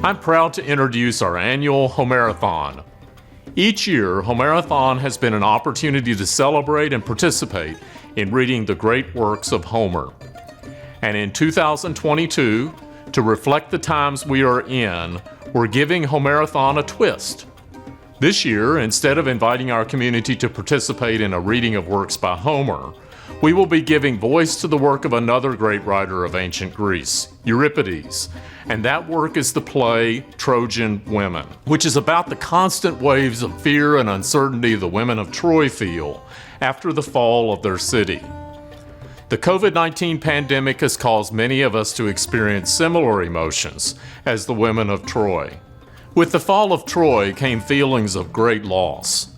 I'm proud to introduce our annual Homerathon. Each year, Homerathon has been an opportunity to celebrate and participate in reading the great works of Homer. And in 2022, to reflect the times we are in, we're giving Homerathon a twist. This year, instead of inviting our community to participate in a reading of works by Homer, we will be giving voice to the work of another great writer of ancient Greece, Euripides, and that work is the play Trojan Women, which is about the constant waves of fear and uncertainty the women of Troy feel after the fall of their city. The COVID-19 pandemic has caused many of us to experience similar emotions as the women of Troy. With the fall of Troy came feelings of great loss.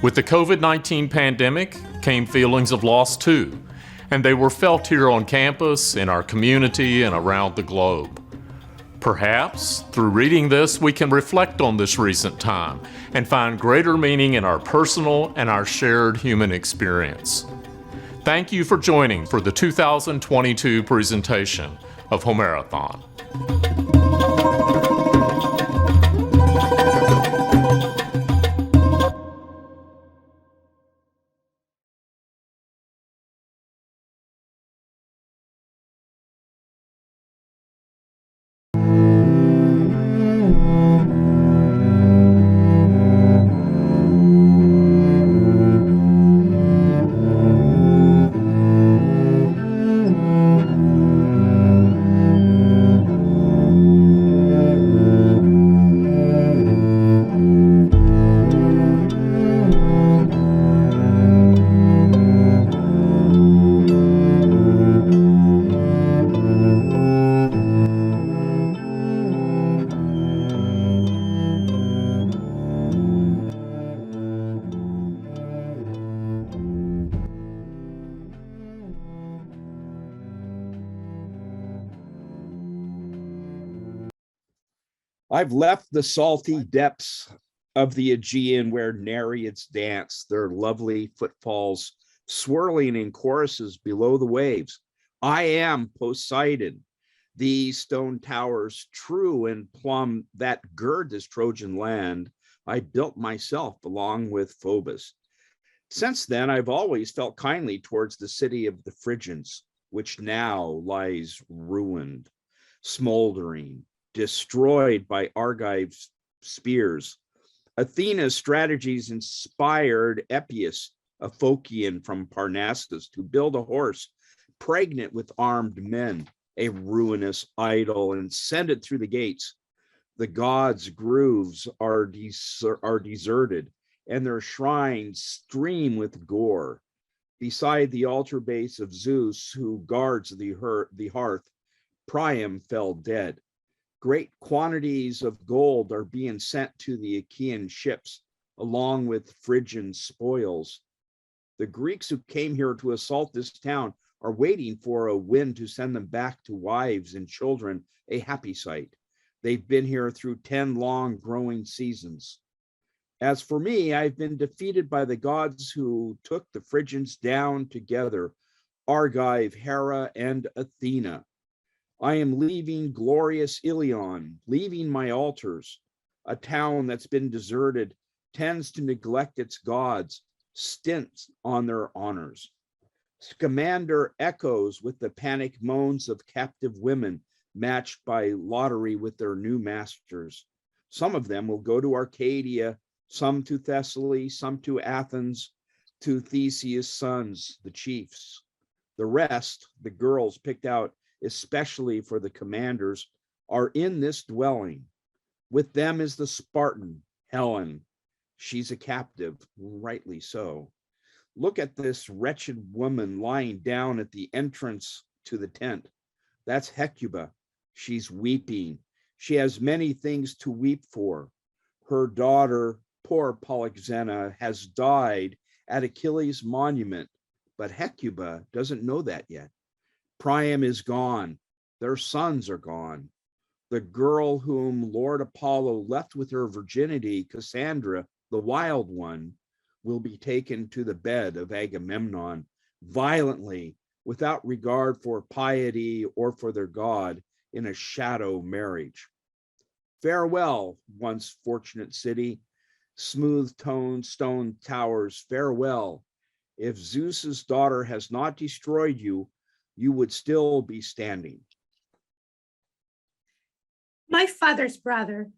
With the COVID-19 pandemic came feelings of loss too, and they were felt here on campus, in our community, and around the globe. Perhaps, through reading this, we can reflect on this recent time and find greater meaning in our personal and our shared human experience. Thank you for joining for the 2022 presentation of Homerathon. I've left the salty depths of the Aegean where Nereids dance, their lovely footfalls swirling in choruses below the waves. I am Poseidon, these stone towers true and plumb that gird this Trojan land, I built myself along with Phobos. Since then, I've always felt kindly towards the city of the Phrygians, which now lies ruined, smoldering, destroyed by Argives' spears. Athena's strategies inspired Epius, a Phocian from Parnassus, to build a horse pregnant with armed men, a ruinous idol, and send it through the gates. The gods' groves are deserted, and their shrines stream with gore. Beside the altar base of Zeus, who guards the hearth, Priam fell dead. Great quantities of gold are being sent to the Achaean ships, along with Phrygian spoils. The Greeks who came here to assault this town are waiting for a wind to send them back to wives and children, a happy sight. They've been here through 10 long growing seasons. As for me, I've been defeated by the gods who took the Phrygians down together, Argive, Hera, and Athena. I am leaving glorious Ilion, leaving my altars. A town that's been deserted tends to neglect its gods, stints on their honors. Scamander echoes with the panic moans of captive women matched by lottery with their new masters. Some of them will go to Arcadia, some to Thessaly, some to Athens, to Theseus' sons, the chiefs. The rest, the girls picked out especially for the commanders, are in this dwelling. With them is the Spartan, Helen. She's a captive, rightly so. Look at this wretched woman lying down at the entrance to the tent. That's Hecuba. She's weeping. She has many things to weep for. Her daughter, poor Polyxena, has died at Achilles' monument, but Hecuba doesn't know that yet. Priam is gone. Their sons are gone. The girl whom Lord Apollo left with her virginity, Cassandra, the wild one, will be taken to the bed of Agamemnon violently, without regard for piety or for their god, in a shadow marriage. Farewell, once fortunate city, smooth-toned stone towers, farewell. If Zeus's daughter has not destroyed you, you would still be standing. My father's brother,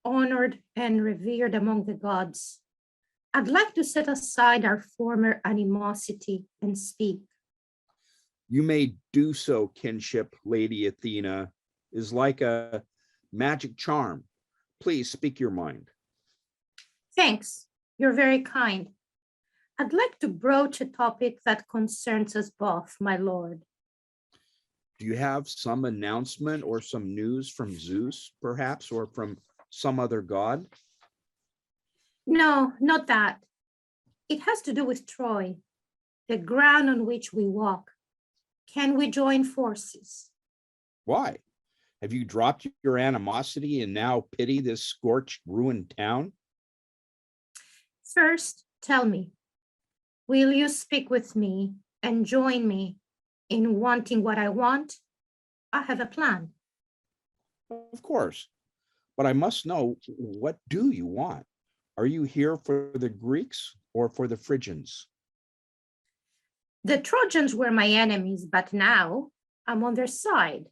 honored and revered among the gods, I'd like to set aside our former animosity and speak. You may do so, kinship, Lady Athena, is like a magic charm. Please speak your mind. Thanks, you're very kind. I'd like to broach a topic that concerns us both, my lord. Do you have some announcement or some news from Zeus, perhaps, or from some other god? No, not that. It has to do with Troy, the ground on which we walk. Can we join forces? Why? Have you dropped your animosity and now pity this scorched, ruined town? First, tell me, will you speak with me and join me in wanting what I want? I have a plan. Of course, but I must know, what do you want? Are you here for the Greeks or for the Phrygians? The Trojans were my enemies, but now I'm on their side.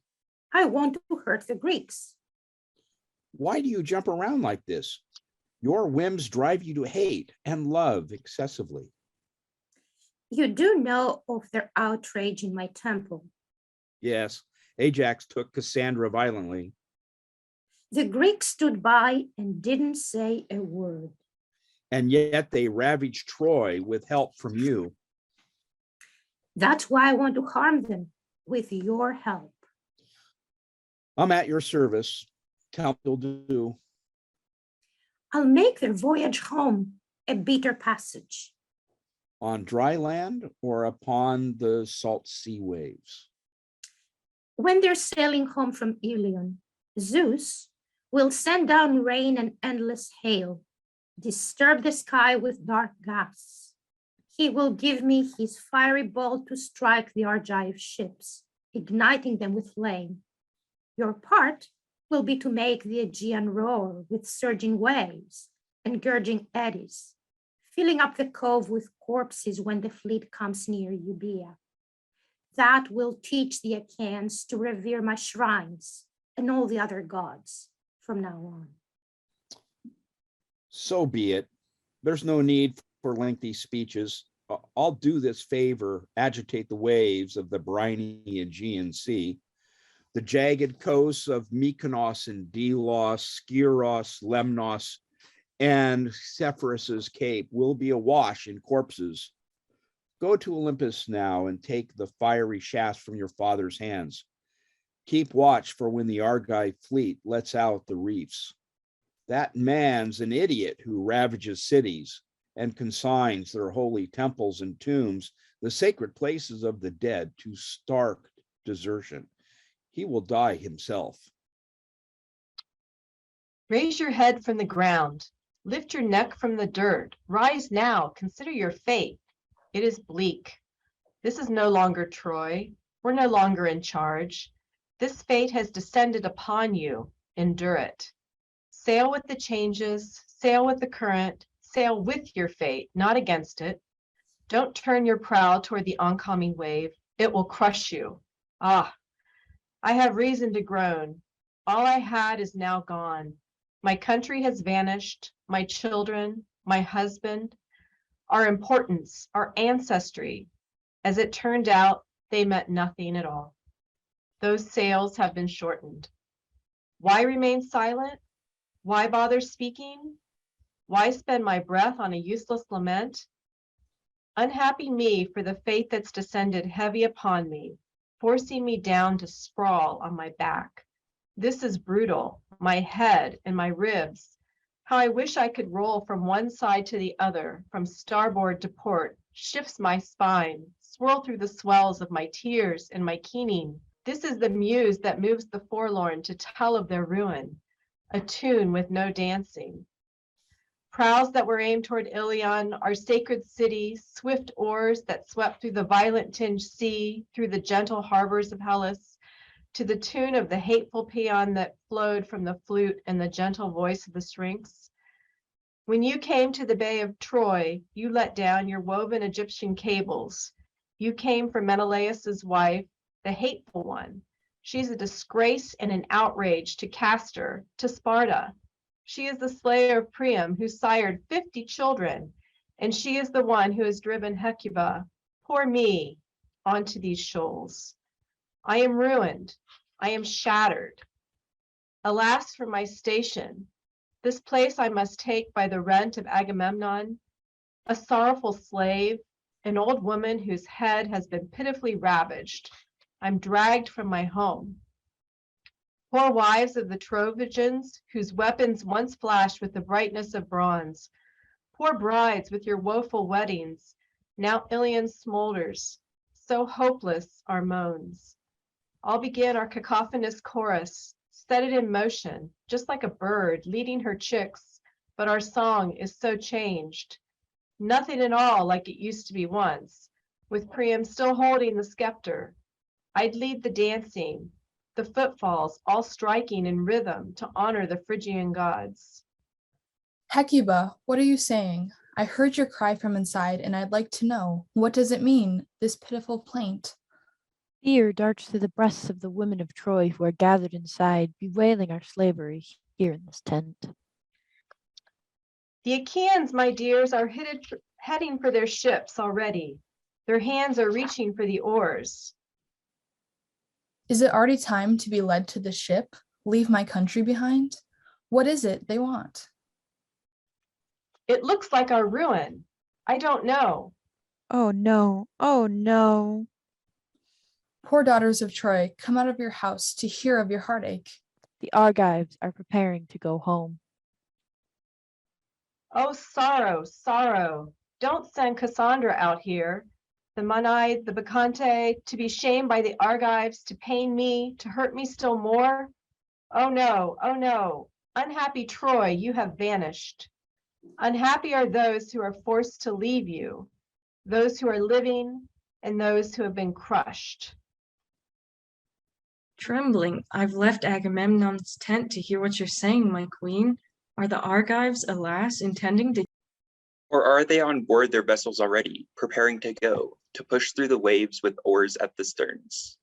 I want to hurt the Greeks. Why do you jump around like this? Your whims drive you to hate and love excessively. You do know of their outrage in my temple. Yes, Ajax took Cassandra violently. The Greeks stood by and didn't say a word. And yet they ravaged Troy with help from you. That's why I want to harm them with your help. I'm at your service. Tell me what you'll do. I'll make their voyage home a bitter passage. On dry land or upon the salt sea waves? When they're sailing home from Ilion, Zeus will send down rain and endless hail, disturb the sky with dark gas. He will give me his fiery bolt to strike the Argive ships, igniting them with flame. Your part will be to make the Aegean roar with surging waves and gurging eddies, filling up the cove with corpses when the fleet comes near Euboea. That will teach the Achaeans to revere my shrines and all the other gods from now on. So be it. There's no need for lengthy speeches. I'll do this favor, agitate the waves of the briny Aegean Sea. The jagged coasts of Mykonos and Delos, Skyros, Lemnos, and Zephyrus's Cape will be awash in corpses. Go to Olympus now and take the fiery shafts from your father's hands. Keep watch for when the Argive fleet lets out the reefs. That man's an idiot who ravages cities and consigns their holy temples and tombs, the sacred places of the dead, to stark desertion. He will die himself. Raise your head from the ground. Lift your neck from the dirt. Rise now. Consider your fate. It is bleak. This is no longer Troy. We're no longer in charge. This fate has descended upon you. Endure it. Sail with the changes. Sail with the current. Sail with your fate, not against it. Don't turn your prow toward the oncoming wave. It will crush you. Ah, I have reason to groan. All I had is now gone. My country has vanished, my children, my husband, our importance, our ancestry. As it turned out, they meant nothing at all. Those sails have been shortened. Why remain silent? Why bother speaking? Why spend my breath on a useless lament? Unhappy me for the fate that's descended heavy upon me, forcing me down to sprawl on my back. This is brutal, my head and my ribs. How I wish I could roll from one side to the other, from starboard to port, shifts my spine, swirl through the swells of my tears and my keening. This is the muse that moves the forlorn to tell of their ruin, a tune with no dancing. Prows that were aimed toward Ilion, our sacred city, swift oars that swept through the violent tinged sea, through the gentle harbors of Hellas, to the tune of the hateful paean that flowed from the flute and the gentle voice of the Syrinx. When you came to the Bay of Troy, you let down your woven Egyptian cables. You came for Menelaus's wife, the hateful one. She's a disgrace and an outrage to Castor, to Sparta. She is the slayer of Priam, who sired 50 children, and she is the one who has driven Hecuba, poor me, onto these shoals. I am ruined. I am shattered. Alas for my station. This place I must take by the rent of Agamemnon, a sorrowful slave, an old woman whose head has been pitifully ravaged. I'm dragged from my home. Poor wives of the Trojans, whose weapons once flashed with the brightness of bronze. Poor brides with your woeful weddings, now Ilion smolders. So hopeless our moans. I'll begin our cacophonous chorus, set it in motion, just like a bird leading her chicks, but our song is so changed. Nothing at all like it used to be once, with Priam still holding the scepter. I'd lead the dancing, the footfalls all striking in rhythm to honor the Phrygian gods. Hecuba, what are you saying? I heard your cry from inside, and I'd like to know, what does it mean, this pitiful plaint? Fear darts through the breasts of the women of Troy who are gathered inside, bewailing our slavery here in this tent. The Achaeans, my dears, are heading for their ships already. Their hands are reaching for the oars. Is it already time to be led to the ship, leave my country behind? What is it they want? It looks like our ruin. I don't know. Oh no, oh no. Poor daughters of Troy, come out of your house to hear of your heartache. The Argives are preparing to go home. Oh, sorrow, sorrow. Don't send Cassandra out here. The Manai, the Bacchante, to be shamed by the Argives, to pain me, to hurt me still more. Oh no, oh no. Unhappy Troy, you have vanished. Unhappy are those who are forced to leave you, those who are living and those who have been crushed. Trembling, I've left Agamemnon's tent to hear what you're saying, my queen. Are the Argives, alas, intending to... Or are they on board their vessels already, preparing to go, to push through the waves with oars at the sterns?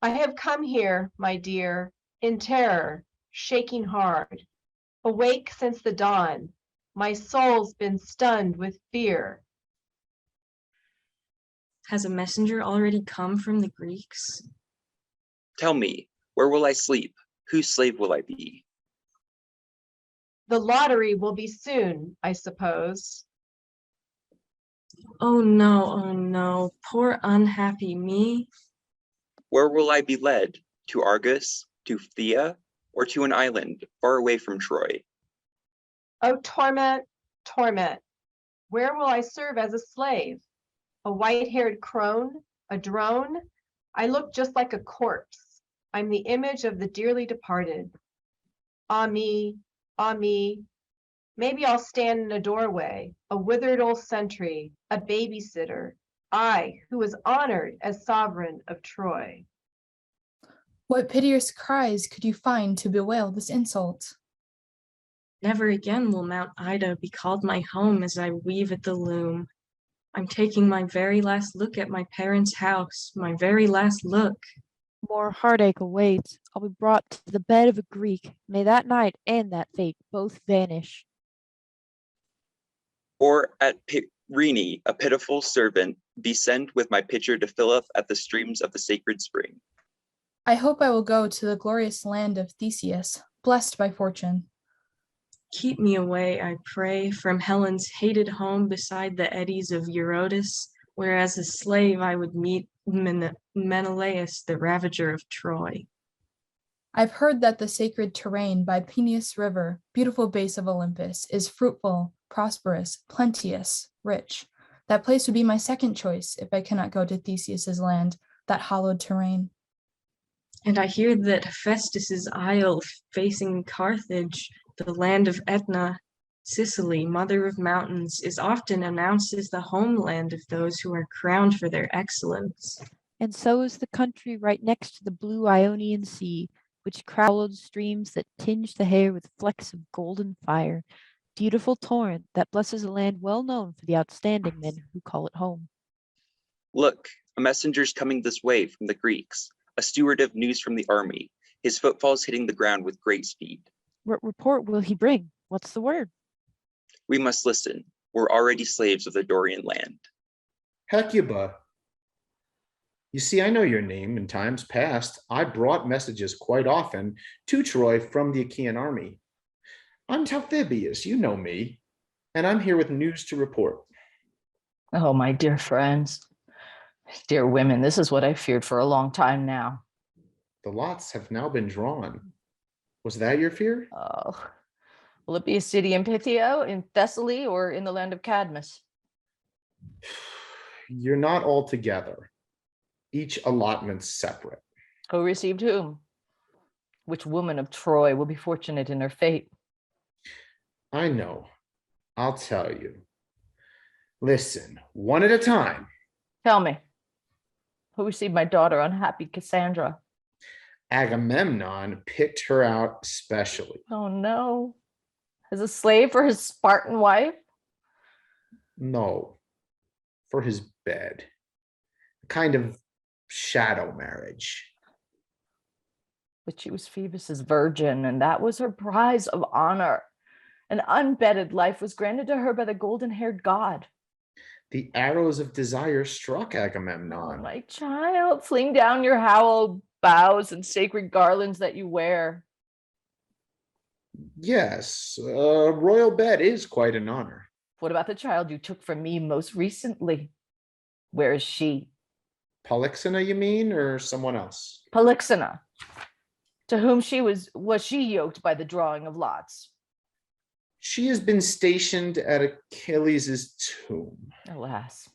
I have come here, my dear, in terror, shaking hard. Awake since the dawn, my soul's been stunned with fear. Has a messenger already come from the Greeks? Tell me, where will I sleep? Whose slave will I be? The lottery will be soon, I suppose. Oh no, poor unhappy me. Where will I be led? To Argos? To Phthia? Or to an island far away from Troy? Oh, torment, torment. Where will I serve as a slave? A white-haired crone? A drone? I look just like a corpse. I'm the image of the dearly departed. Ah me, ah me. Maybe I'll stand in a doorway, a withered old sentry, a babysitter. I, who was honored as sovereign of Troy. What piteous cries could you find to bewail this insult? Never again will Mount Ida be called my home as I weave at the loom. I'm taking my very last look at my parents' house, my very last look. More heartache awaits. I'll be brought to the bed of a Greek. May that night and that fate both vanish. Or at Rene, a pitiful servant, be sent with my pitcher to fill up at the streams of the sacred spring. I hope I will go to the glorious land of Theseus, blessed by fortune. Keep me away, I pray, from Helen's hated home beside the eddies of Eurotas, where as a slave I would meet Menelaus, the ravager of Troy. I've heard that the sacred terrain by Peneus River, beautiful base of Olympus, is fruitful, prosperous, plenteous, rich. That place would be my second choice if I cannot go to Theseus's land, that hallowed terrain. And I hear that Hephaestus's isle facing Carthage, the land of Etna, Sicily, mother of mountains, is often announced as the homeland of those who are crowned for their excellence. And so is the country right next to the blue Ionian Sea, which crowds streams that tinge the hair with flecks of golden fire. Beautiful torrent that blesses a land well known for the outstanding men who call it home. Look, a messenger's coming this way from the Greeks, a steward of news from the army, his footfalls hitting the ground with great speed. What report will he bring? What's the word? We must listen. We're already slaves of the Dorian land. Hecuba. You see, I know your name. In times past, I brought messages quite often to Troy from the Achaean army. I'm Talthybius, you know me, and I'm here with news to report. Oh, my dear friends, dear women, this is what I feared for a long time now. The lots have now been drawn. Was that your fear? Oh, will it be a city in Pythia, in Thessaly, or in the land of Cadmus? You're not all together. Each allotment's separate. Who received whom? Which woman of Troy will be fortunate in her fate? I know. I'll tell you. Listen, one at a time. Tell me, who received my daughter, unhappy Cassandra? Agamemnon picked her out specially. Oh no, as a slave for his Spartan wife? No, for his bed. A kind of shadow marriage. But she was Phoebus's virgin, and that was her prize of honor. An unbedded life was granted to her by the golden-haired god. The arrows of desire struck Oh, Agamemnon. my child, fling down your hallowed boughs and sacred garlands that you wear. Yes, a royal bed is quite an honor. What about the child you took from me most recently? Where is she? Polyxena, you mean, or someone else? Polyxena, to whom was she yoked by the drawing of lots? She has been stationed at Achilles' tomb. Alas.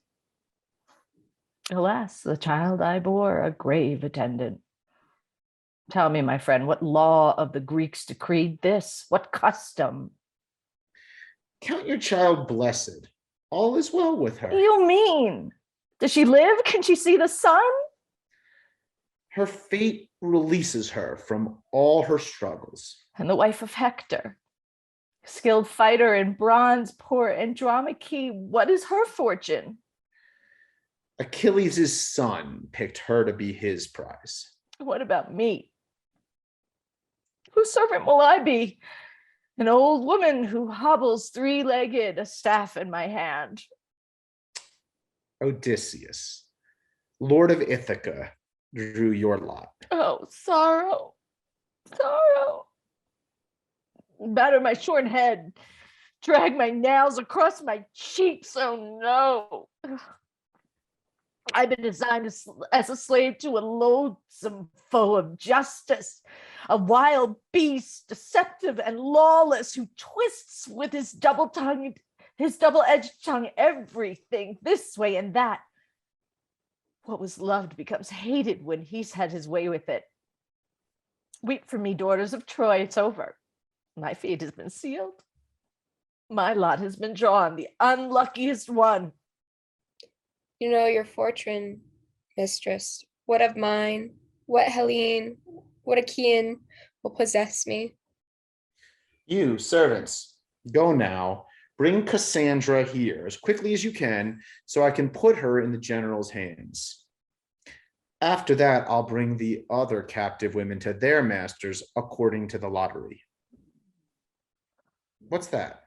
Alas, the child I bore, a grave attendant. Tell me, my friend, what law of the Greeks decreed this? What custom? Count your child blessed. All is well with her. What do you mean? Does she live? Can she see the sun? Her fate releases her from all her struggles. And the wife of Hector, skilled fighter in bronze, poor Andromache, what is her fortune? Achilles' son picked her to be his prize. What about me? Whose servant will I be? An old woman who hobbles three-legged, a staff in my hand. Odysseus, Lord of Ithaca, drew your lot. Oh, sorrow, sorrow. Batter my short head, drag my nails across my cheeks. Oh no. I've been designed as a slave to a loathsome foe of justice, a wild beast, deceptive and lawless, who twists with his double-edged tongue everything this way and that. What was loved becomes hated when he's had his way with it. Weep for me, daughters of Troy, it's over. My fate has been sealed. My lot has been drawn, the unluckiest one. You know your fortune, mistress. What of mine? What Hellene, what Achaean will possess me? You, servants, go now. Bring Cassandra here as quickly as you can so I can put her in the general's hands. After that, I'll bring the other captive women to their masters according to the lottery. What's that?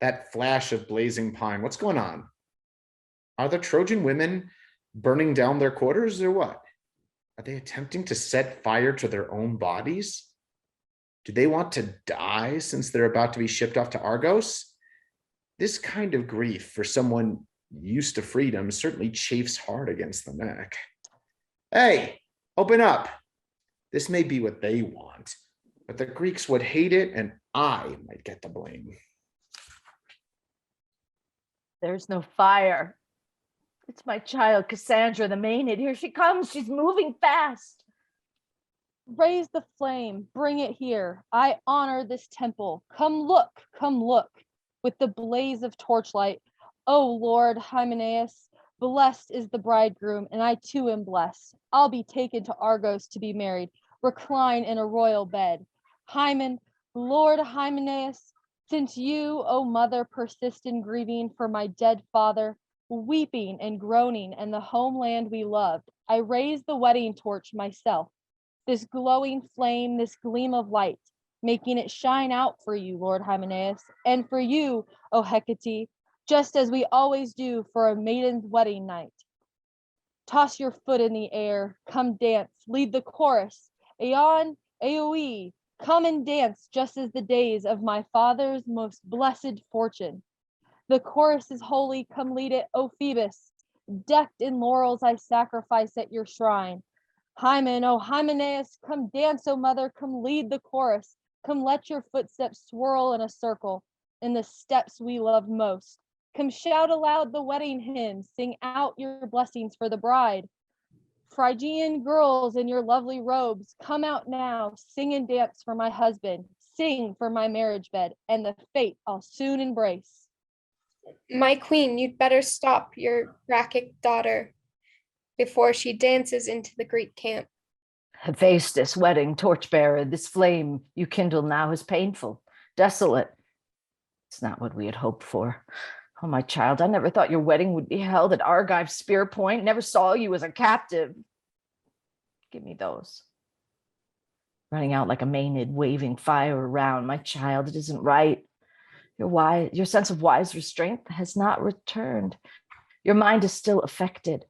That flash of blazing pine, what's going on? Are the Trojan women burning down their quarters or what? Are they attempting to set fire to their own bodies? Do they want to die since they're about to be shipped off to Argos? This kind of grief for someone used to freedom certainly chafes hard against the neck. Hey, open up. This may be what they want, but the Greeks would hate it and I might get the blame. There's no fire. It's my child, Cassandra, the Maenad. Here she comes. She's moving fast. Raise the flame. Bring it here. I honor this temple. Come look, with the blaze of torchlight. O Lord Hymenaeus, Blessed is the bridegroom, and I too am blessed. I'll be taken to Argos to be married, recline in a royal bed. Hymen, Lord Hymenaeus, since you, O mother, persist in grieving for my dead father, weeping and groaning and the homeland we loved, I raise the wedding torch myself, this glowing flame, this gleam of light, making it shine out for you, Lord Hymenaeus, and for you, O Hecate, just as we always do for a maiden's wedding night. Toss your foot in the air, come dance, lead the chorus, Aeon, Aoi, come and dance just as the days of my father's most blessed fortune. The chorus is holy, come lead it, O Phoebus, decked in laurels I sacrifice at your shrine. Hymen, O Hymenaeus, come dance, O mother, come lead the chorus, come let your footsteps swirl in a circle in the steps we love most. Come shout aloud the wedding hymn, sing out your blessings for the bride. Phrygian girls in your lovely robes, come out now, sing and dance for my husband, sing for my marriage bed, and the fate I'll soon embrace. My queen, you'd better stop your Rakic daughter before she dances into the Greek camp. Hephaestus, wedding torchbearer, this flame you kindle now is painful, desolate. It's not what we had hoped for. Oh, my child, I never thought your wedding would be held at Argive spear point. Never saw you as a captive. Give me those. Running out like a Maenad, waving fire around. My child, it isn't right. Your sense of wise restraint has not returned. Your mind is still affected.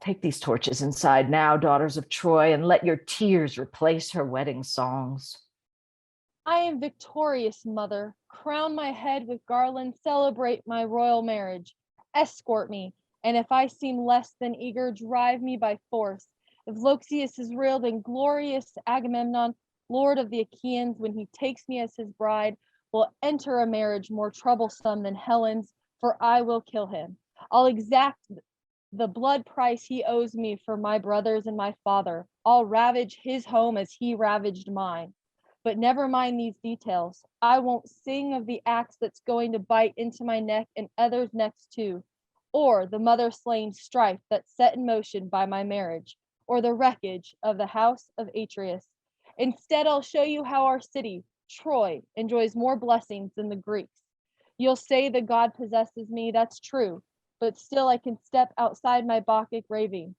Take these torches inside now, daughters of Troy, and let your tears replace her wedding songs. I am victorious, mother. Crown my head with garlands, celebrate my royal marriage. Escort me, and if I seem less than eager, drive me by force. If Loxias is real, then glorious Agamemnon, lord of the Achaeans, when he takes me as his bride, will enter a marriage more troublesome than Helen's, for I will kill him. I'll exact the blood price he owes me for my brothers and my father. I'll ravage his home as he ravaged mine. But never mind these details. I won't sing of the axe that's going to bite into my neck and others' necks too, or the mother-slain strife that's set in motion by my marriage, or the wreckage of the house of Atreus. Instead, I'll show you how our city, Troy, enjoys more blessings than the Greeks. You'll say the god possesses me, that's true, but still I can step outside my Bacchic raving.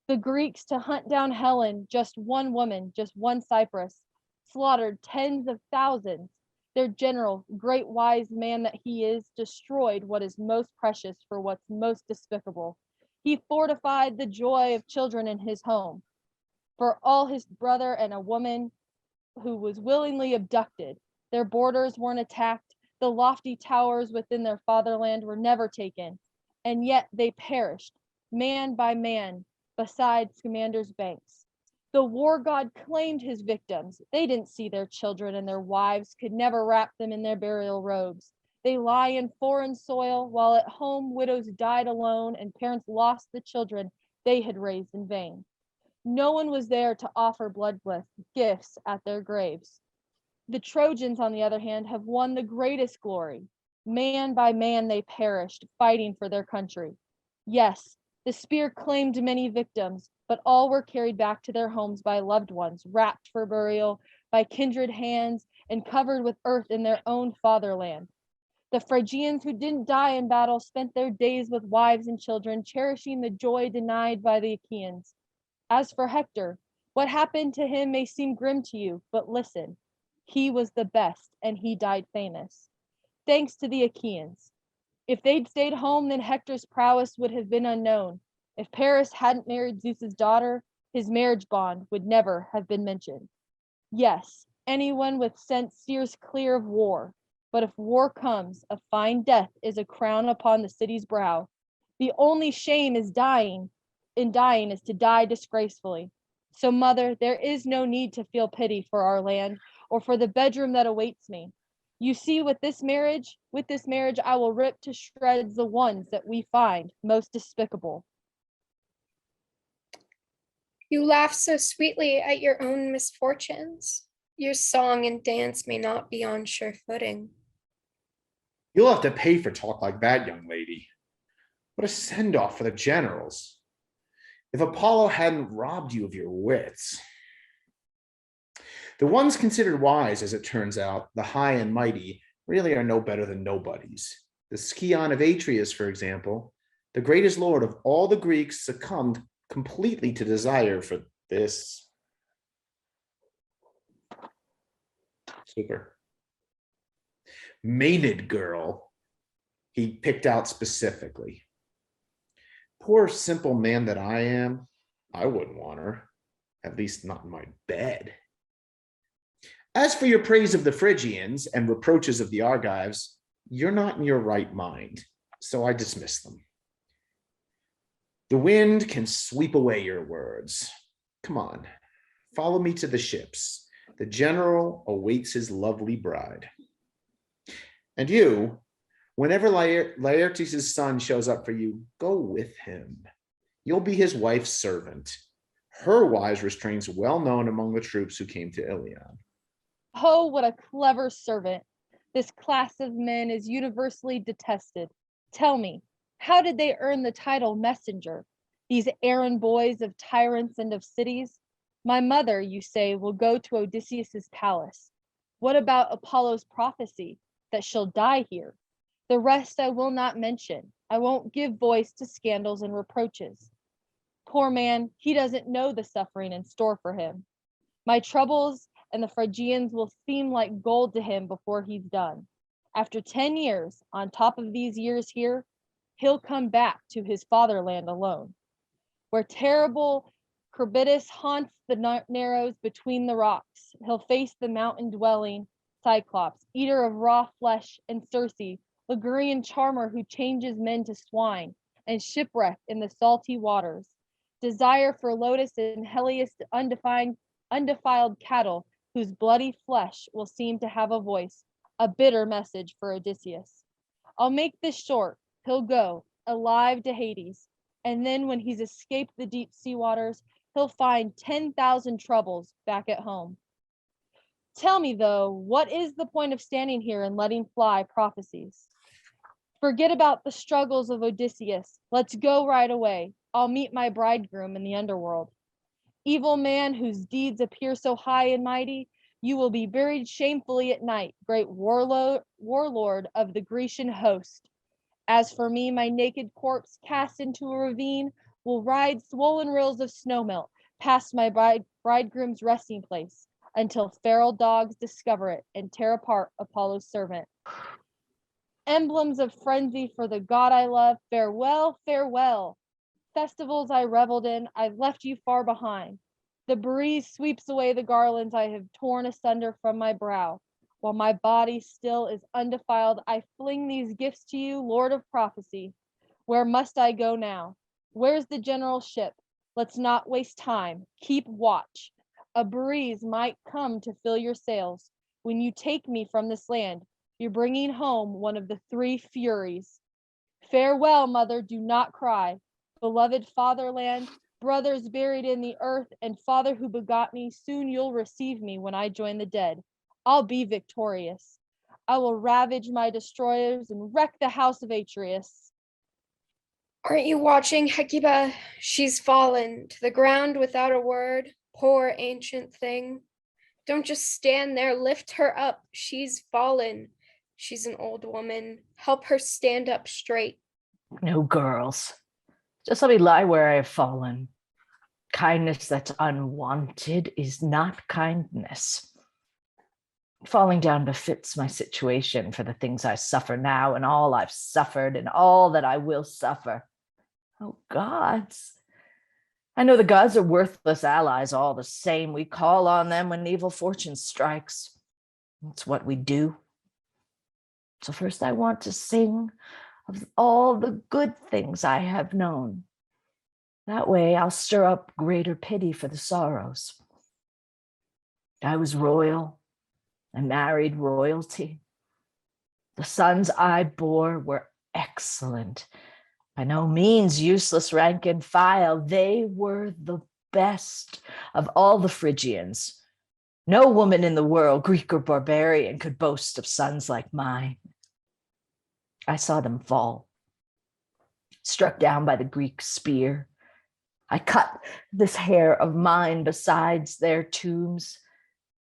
The Greeks, to hunt down Helen, just one woman, just one cypress, slaughtered tens of thousands. Their general, great wise man that he is, destroyed what is most precious for what's most despicable. He fortified the joy of children in his home. For all his brother and a woman who was willingly abducted, their borders weren't attacked, the lofty towers within their fatherland were never taken, and yet they perished, man by man, beside Scamander's banks. The war god claimed his victims. They didn't see their children, and their wives could never wrap them in their burial robes. They lie in foreign soil, while at home widows died alone and parents lost the children they had raised in vain. No one was there to offer blood gifts at their graves. The Trojans, on the other hand, have won the greatest glory. Man by man they perished, fighting for their country. Yes, the spear claimed many victims, but all were carried back to their homes by loved ones, wrapped for burial by kindred hands and covered with earth in their own fatherland. The Phrygians who didn't die in battle spent their days with wives and children, cherishing the joy denied by the Achaeans. As for Hector, what happened to him may seem grim to you, but listen, he was the best and he died famous. Thanks to the Achaeans. If they'd stayed home, then Hector's prowess would have been unknown. If Paris hadn't married Zeus's daughter, his marriage bond would never have been mentioned. Yes, anyone with sense steers clear of war, but if war comes, a fine death is a crown upon the city's brow. The only shame is dying is to die disgracefully. So, mother, there is no need to feel pity for our land or for the bedroom that awaits me. You see, with this marriage, I will rip to shreds the ones that we find most despicable. You laugh so sweetly at your own misfortunes. Your song and dance may not be on sure footing. You'll have to pay for talk like that, young lady. What a send-off for the generals. If Apollo hadn't robbed you of your wits. The ones considered wise, as it turns out, the high and mighty, really are no better than nobodies. The Scion of Atreus, for example, the greatest lord of all the Greeks, succumbed completely to desire for this. Super. Mated girl, he picked out specifically. Poor simple man that I am, I wouldn't want her, at least not in my bed. As for your praise of the Phrygians and reproaches of the Argives, you're not in your right mind, so I dismiss them. The wind can sweep away your words. Come on, follow me to the ships. The general awaits his lovely bride. And you, whenever Laertes' son shows up for you, go with him. You'll be his wife's servant. Her wise restraints well known among the troops who came to Ilion. Oh, what a clever servant. This class of men is universally detested. Tell me, how did they earn the title messenger? These errand boys of tyrants and of cities? My mother, you say, will go to Odysseus's palace. What about Apollo's prophecy that she'll die here? The rest I will not mention. I won't give voice to scandals and reproaches. Poor man, he doesn't know the suffering in store for him. My troubles and the Phrygians will seem like gold to him before he's done. After 10 years, on top of these years here, he'll come back to his fatherland alone, where terrible Corybitus haunts the narrows between the rocks. He'll face the mountain-dwelling Cyclops, eater of raw flesh, and Circe, Ligurian charmer who changes men to swine, and shipwreck in the salty waters. Desire for Lotus and Helios undefiled cattle, whose bloody flesh will seem to have a voice, a bitter message for Odysseus. I'll make this short. He'll go, alive to Hades, and then when he's escaped the deep sea waters, he'll find 10,000 troubles back at home. Tell me, though, what is the point of standing here and letting fly prophecies? Forget about the struggles of Odysseus. Let's go right away. I'll meet my bridegroom in the underworld. Evil man whose deeds appear so high and mighty, you will be buried shamefully at night, great warlord of the Grecian host. As for me, my naked corpse cast into a ravine will ride swollen rills of snowmelt past my bridegroom's resting place until feral dogs discover it and tear apart Apollo's servant. Emblems of frenzy for the god I love, farewell, farewell. Festivals I reveled in, I've left you far behind. The breeze sweeps away the garlands I have torn asunder from my brow. While my body still is undefiled, I fling these gifts to you, Lord of prophecy. Where must I go now? Where's the general ship? Let's not waste time. Keep watch. A breeze might come to fill your sails. When you take me from this land, you're bringing home one of the three Furies. Farewell, mother, do not cry. Beloved fatherland, brothers buried in the earth, and father who begot me, soon you'll receive me when I join the dead. I'll be victorious. I will ravage my destroyers and wreck the house of Atreus. Aren't you watching, Hecuba? She's fallen to the ground without a word. Poor ancient thing. Don't just stand there, lift her up. She's fallen. She's an old woman. Help her stand up straight. No, girls. Just let me lie where I have fallen. Kindness that's unwanted is not kindness. Falling down befits my situation for the things I suffer now and all I've suffered and all that I will suffer. Oh, gods. I know the gods are worthless allies all the same. We call on them when evil fortune strikes. It's what we do. So first I want to sing of all the good things I have known. That way I'll stir up greater pity for the sorrows. I was royal. I married royalty. The sons I bore were excellent. By no means useless rank and file. They were the best of all the Phrygians. No woman in the world, Greek or barbarian, could boast of sons like mine. I saw them fall. struck down by the Greek spear. I cut this hair of mine besides their tombs.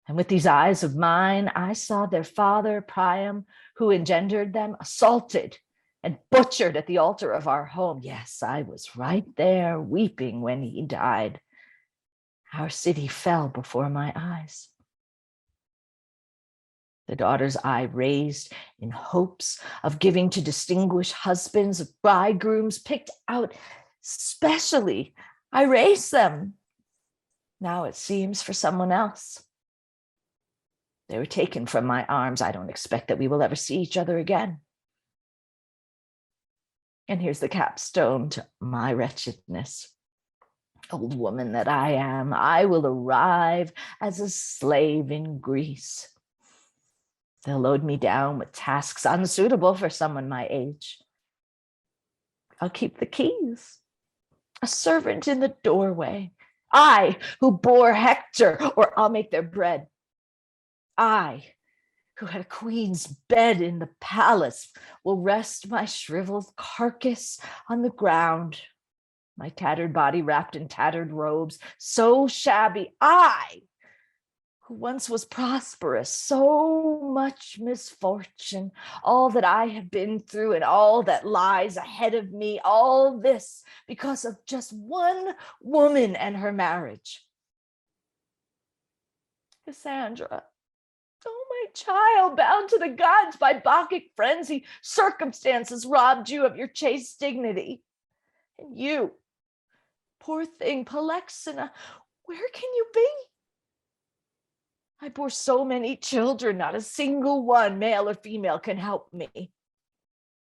And with these eyes of mine, I saw their father, Priam, who engendered them, assaulted and butchered at the altar of our home. Yes, I was right there weeping when he died. Our city fell before my eyes. The daughters I raised in hopes of giving to distinguished husbands, of bridegrooms picked out specially. I raised them. Now it seems for someone else. They were taken from my arms. I don't expect that we will ever see each other again. And here's the capstone to my wretchedness. Old woman that I am, I will arrive as a slave in Greece. They'll load me down with tasks unsuitable for someone my age. I'll keep the keys, a servant in the doorway. I who bore Hector, or I'll make their bread. I who had a queen's bed in the palace will rest my shriveled carcass on the ground, my tattered body wrapped in tattered robes, so shabby. I who once was prosperous, so much misfortune, all that I have been through and all that lies ahead of me, all this because of just one woman and her marriage. Cassandra, oh, my child, bound to the gods by Bacchic frenzy, circumstances robbed you of your chaste dignity. And you, poor thing, Polexena, where can you be? I bore so many children, not a single one, male or female, can help me.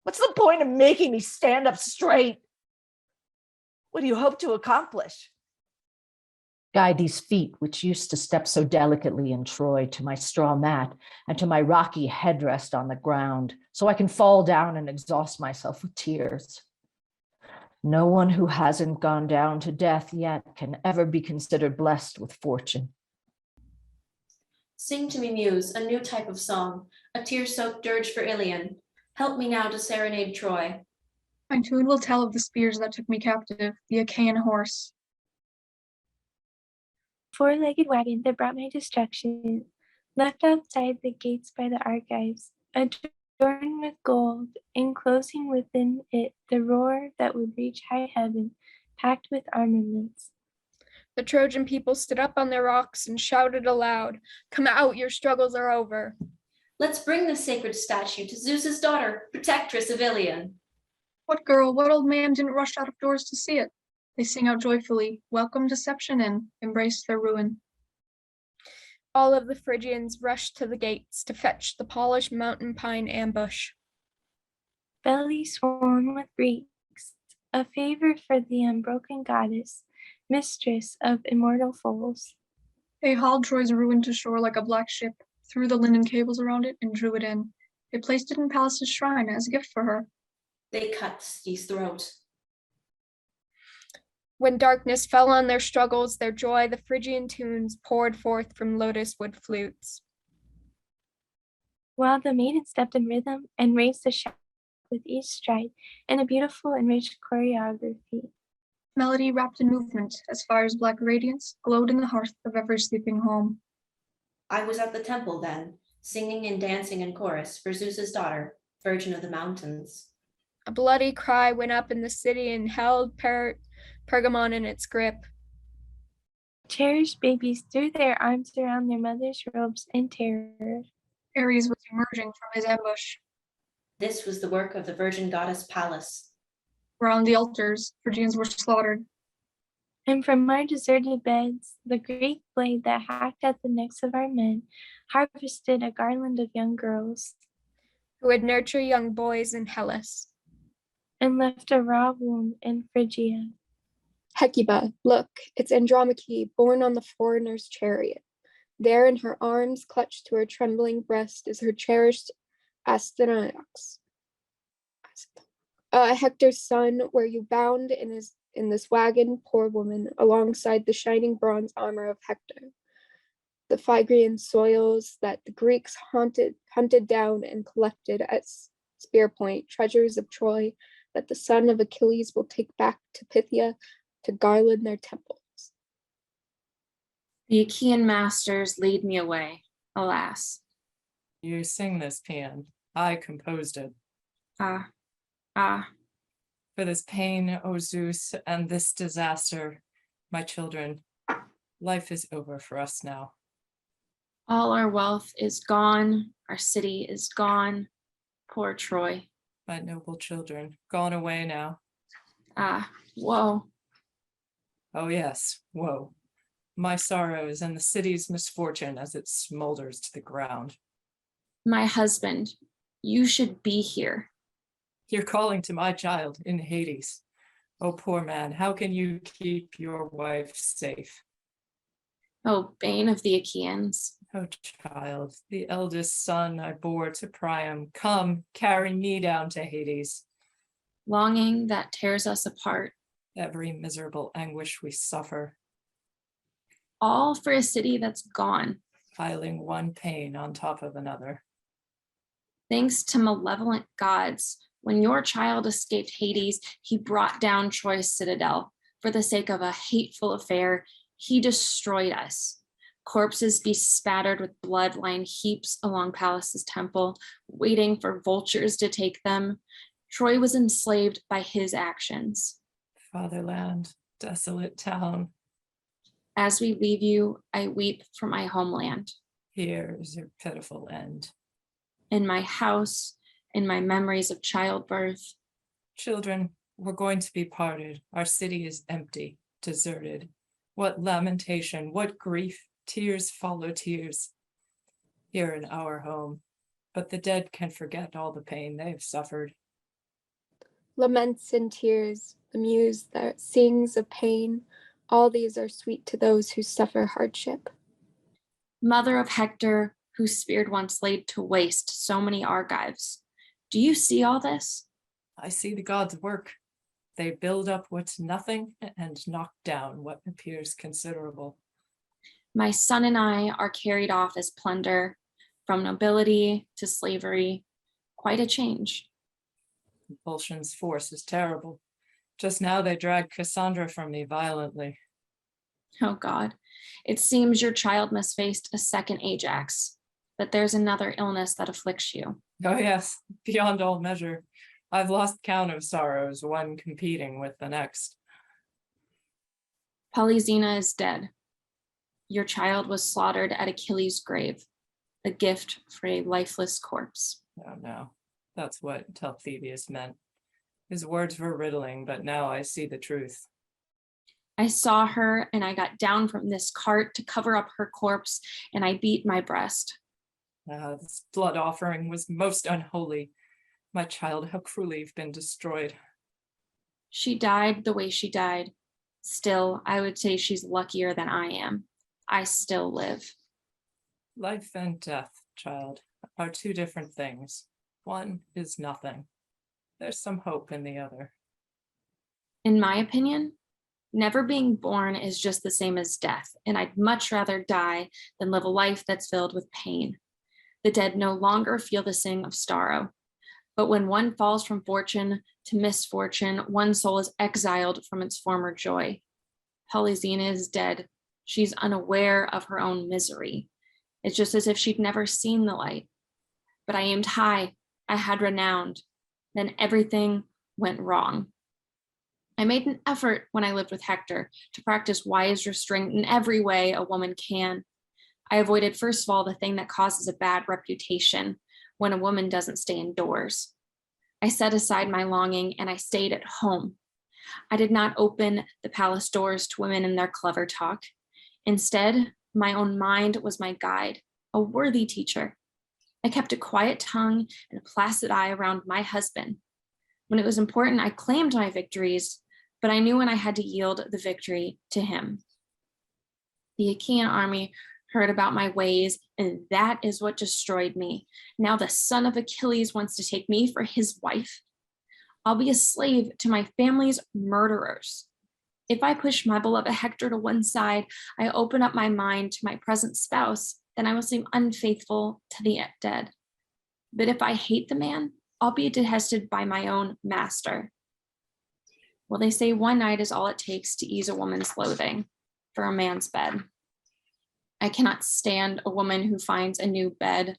What's the point of making me stand up straight? What do you hope to accomplish? Guide these feet, which used to step so delicately in Troy, to my straw mat and to my rocky headrest on the ground, so I can fall down and exhaust myself with tears. No one who hasn't gone down to death yet can ever be considered blessed with fortune. Sing to me, muse, a new type of song, a tear-soaked dirge for Ilion. Help me now to serenade Troy. My tune will tell of the spears that took me captive, the Achaean horse. Four-legged wagon that brought my destruction, left outside the gates by the Argives, adorned with gold, enclosing within it the roar that would reach high heaven, packed with armaments. The Trojan people stood up on their rocks and shouted aloud, "Come out, your struggles are over." Let's bring the sacred statue to Zeus's daughter, protectress of Ilion. What girl, what old man didn't rush out of doors to see it? They sing out joyfully, welcome deception in, embrace their ruin. All of the Phrygians rushed to the gates to fetch the polished mountain pine ambush. Belly sworn with Greeks, a favor for the unbroken goddess, mistress of immortal foals. They hauled Troy's ruin to shore like a black ship, threw the linen cables around it, and drew it in. They placed it in Pallas's shrine as a gift for her. They cut Steve's throat. When darkness fell on their struggles, their joy, the Phrygian tunes poured forth from lotus wood flutes. While the maiden stepped in rhythm and raised the shaft with each stride in a beautiful and rich choreography. Melody wrapped in movement as fire's black radiance glowed in the hearth of every sleeping home. I was at the temple then, singing and dancing in chorus for Zeus's daughter, Virgin of the Mountains. A bloody cry went up in the city and held Pergamon in its grip. Cherished babies threw their arms around their mother's robes in terror. Ares was emerging from his ambush. This was the work of the virgin goddess Pallas. Around the altars, Phrygians were slaughtered. And from our deserted beds, the Greek blade that hacked at the necks of our men harvested a garland of young girls. Who would nurture young boys in Hellas. And left a raw wound in Phrygia. Hecuba, look, it's Andromache, born on the foreigner's chariot. There in her arms, clutched to her trembling breast, is her cherished Astyanax. Hector's son, where you bound in this wagon, poor woman, alongside the shining bronze armor of Hector. The Phrygian soils that the Greeks hunted down and collected at spear point, treasures of Troy that the son of Achilles will take back to Pythia to garland their temples. The Achaean masters lead me away, alas. You sing this paean. I composed it. Ah. For this pain, O Zeus, and this disaster, my children, life is over for us now. All our wealth is gone, our city is gone. Poor Troy. My noble children, gone away now. Woe. Oh yes, woe. My sorrows and the city's misfortune as it smolders to the ground. My husband, you should be here. You're calling to my child in Hades. Oh, poor man, how can you keep your wife safe? Oh, bane of the Achaeans. Oh, child, the eldest son I bore to Priam, come, carry me down to Hades. Longing that tears us apart. Every miserable anguish we suffer. All for a city that's gone. Piling one pain on top of another. Thanks to malevolent gods, when your child escaped Hades, he brought down Troy's citadel. For the sake of a hateful affair, he destroyed us. Corpses bespattered with blood lying heaps along Pallas's temple, waiting for vultures to take them. Troy was enslaved by his actions. Fatherland, desolate town. As we leave you, I weep for my homeland. Here is your pitiful end. In my house, in my memories of childbirth. Children, we're going to be parted. Our city is empty, deserted. What lamentation, what grief, tears follow tears. Here in our home, but the dead can forget all the pain they've suffered. Laments and tears, the muse that sings of pain, all these are sweet to those who suffer hardship. Mother of Hector, whose spirit once laid to waste so many Argives. Do you see all this? I see the gods work. They build up what's nothing and knock down what appears considerable. My son and I are carried off as plunder, from nobility to slavery. Quite a change. Compulsion's force is terrible. Just now they dragged Cassandra from me violently. Oh God, it seems your child must face a second Ajax, but there's another illness that afflicts you. Oh yes, beyond all measure. I've lost count of sorrows, one competing with the next. Polyxena is dead. Your child was slaughtered at Achilles' grave, a gift for a lifeless corpse. Oh no, that's what Talthybius meant. His words were riddling, but now I see the truth. I saw her and I got down from this cart to cover up her corpse and I beat my breast. This blood offering was most unholy. My child, how cruelly you've been destroyed. She died the way she died. Still, I would say she's luckier than I am. I still live. Life and death, child, are two different things. One is nothing. There's some hope in the other. In my opinion, never being born is just the same as death, and I'd much rather die than live a life that's filled with pain. The dead no longer feel the sting of sorrow. But when one falls from fortune to misfortune, one soul is exiled from its former joy. Polyxena is dead. She's unaware of her own misery. It's just as if she'd never seen the light. But I aimed high. I had renown. Then everything went wrong. I made an effort when I lived with Hector to practice wise restraint in every way a woman can. I avoided, first of all, the thing that causes a bad reputation, when a woman doesn't stay indoors. I set aside my longing and I stayed at home. I did not open the palace doors to women and their clever talk. Instead, my own mind was my guide, a worthy teacher. I kept a quiet tongue and a placid eye around my husband. When it was important, I claimed my victories, but I knew when I had to yield the victory to him. The Achaean army heard about my ways, and that is what destroyed me. Now the son of Achilles wants to take me for his wife. I'll be a slave to my family's murderers. If I push my beloved Hector to one side, I open up my mind to my present spouse, then I will seem unfaithful to the dead. But if I hate the man, I'll be detested by my own master. Well, they say one night is all it takes to ease a woman's loathing for a man's bed. I cannot stand a woman who finds a new bed,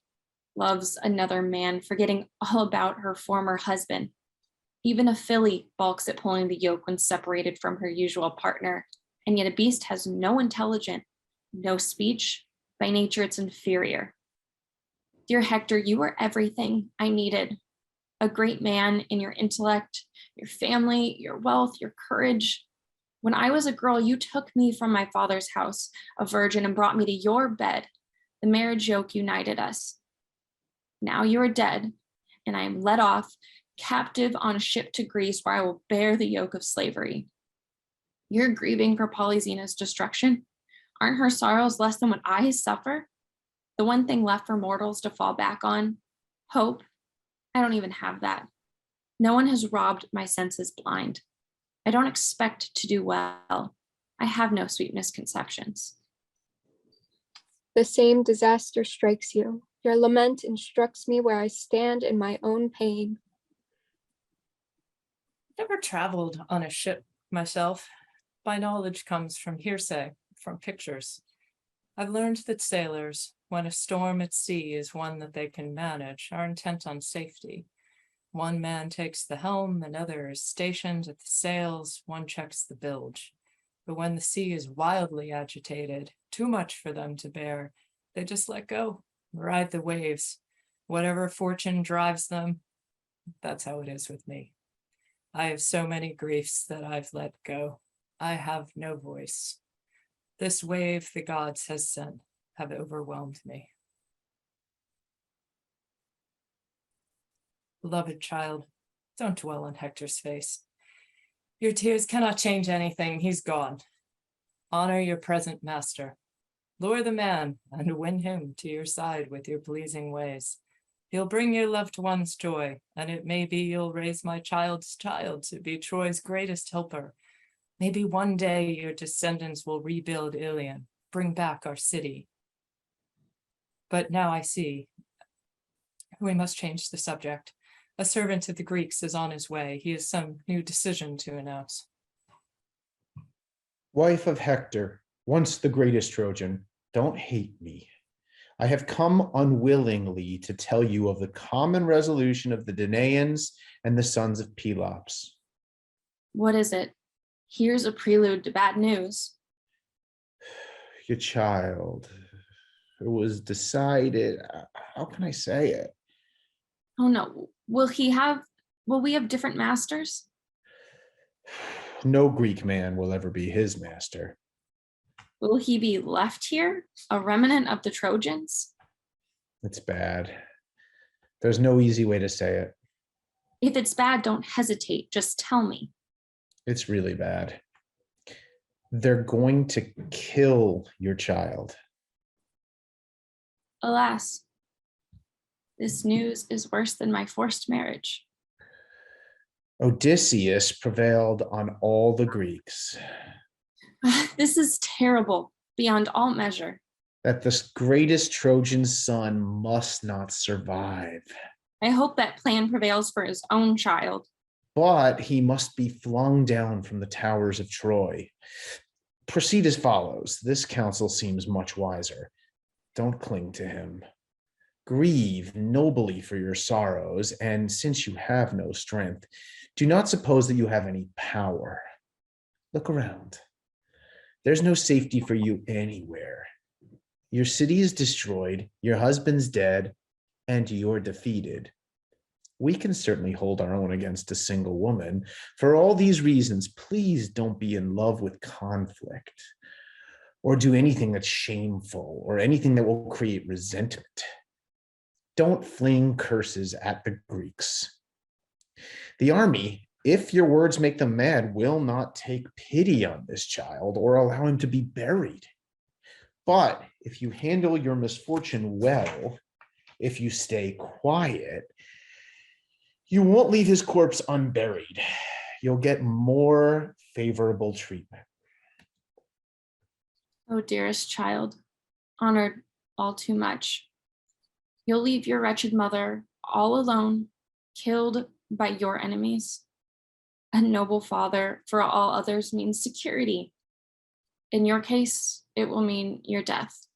loves another man, forgetting all about her former husband. Even a filly balks at pulling the yoke when separated from her usual partner, and yet a beast has no intelligence, no speech. By nature, it's inferior. Dear Hector, you were everything I needed. A great man in your intellect, your family, your wealth, your courage. When I was a girl, you took me from my father's house, a virgin, and brought me to your bed. The marriage yoke united us. Now you are dead, and I am led off, captive on a ship to Greece, where I will bear the yoke of slavery. You're grieving for Polyxena's destruction. Aren't her sorrows less than what I suffer? The one thing left for mortals to fall back on? Hope. I don't even have that. No one has robbed my senses blind. I don't expect to do well. I have no sweet misconceptions. The same disaster strikes you. Your lament instructs me where I stand in my own pain. Never traveled on a ship myself. My knowledge comes from hearsay, from pictures. I've learned that sailors, when a storm at sea is one that they can manage, are intent on safety. One man takes the helm, another is stationed at the sails, one checks the bilge. But when the sea is wildly agitated, too much for them to bear, they just let go, ride the waves. Whatever fortune drives them, that's how it is with me. I have so many griefs that I've let go. I have no voice. This wave the gods has sent have overwhelmed me. Beloved child, don't dwell on Hector's face. Your tears cannot change anything. He's gone. Honor your present master. Lure the man and win him to your side with your pleasing ways. He'll bring your loved ones joy, and it may be you'll raise my child's child to be Troy's greatest helper. Maybe one day your descendants will rebuild Ilion, bring back our city. But now I see we must change the subject. A servant of the Greeks is on his way. He has some new decision to announce. Wife of Hector, once the greatest Trojan, don't hate me. I have come unwillingly to tell you of the common resolution of the Danaans and the sons of Pelops. What is it? Here's a prelude to bad news. Your child, it was decided, how can I say it? Oh no, will we have different masters? No Greek man will ever be his master. Will he be left here, a remnant of the Trojans? It's bad. There's no easy way to say it. If it's bad, don't hesitate, just tell me. It's really bad. They're going to kill your child. Alas, this news is worse than my forced marriage. Odysseus prevailed on all the Greeks. This is terrible, beyond all measure. That this greatest Trojan son must not survive. I hope that plan prevails for his own child. But he must be flung down from the towers of Troy. Proceed as follows. This counsel seems much wiser. Don't cling to him. Grieve nobly for your sorrows, and since you have no strength, do not suppose that you have any power. Look around. There's no safety for you anywhere. Your city is destroyed, your husband's dead, and you're defeated. We can certainly hold our own against a single woman. For all these reasons, please don't be in love with conflict or do anything that's shameful or anything that will create resentment. Don't fling curses at the Greeks. The army, if your words make them mad, will not take pity on this child or allow him to be buried. But if you handle your misfortune well, if you stay quiet, you won't leave his corpse unburied. You'll get more favorable treatment. Oh, dearest child, honored all too much. You'll leave your wretched mother all alone, killed by your enemies. A noble father for all others means security. In your case, it will mean your death.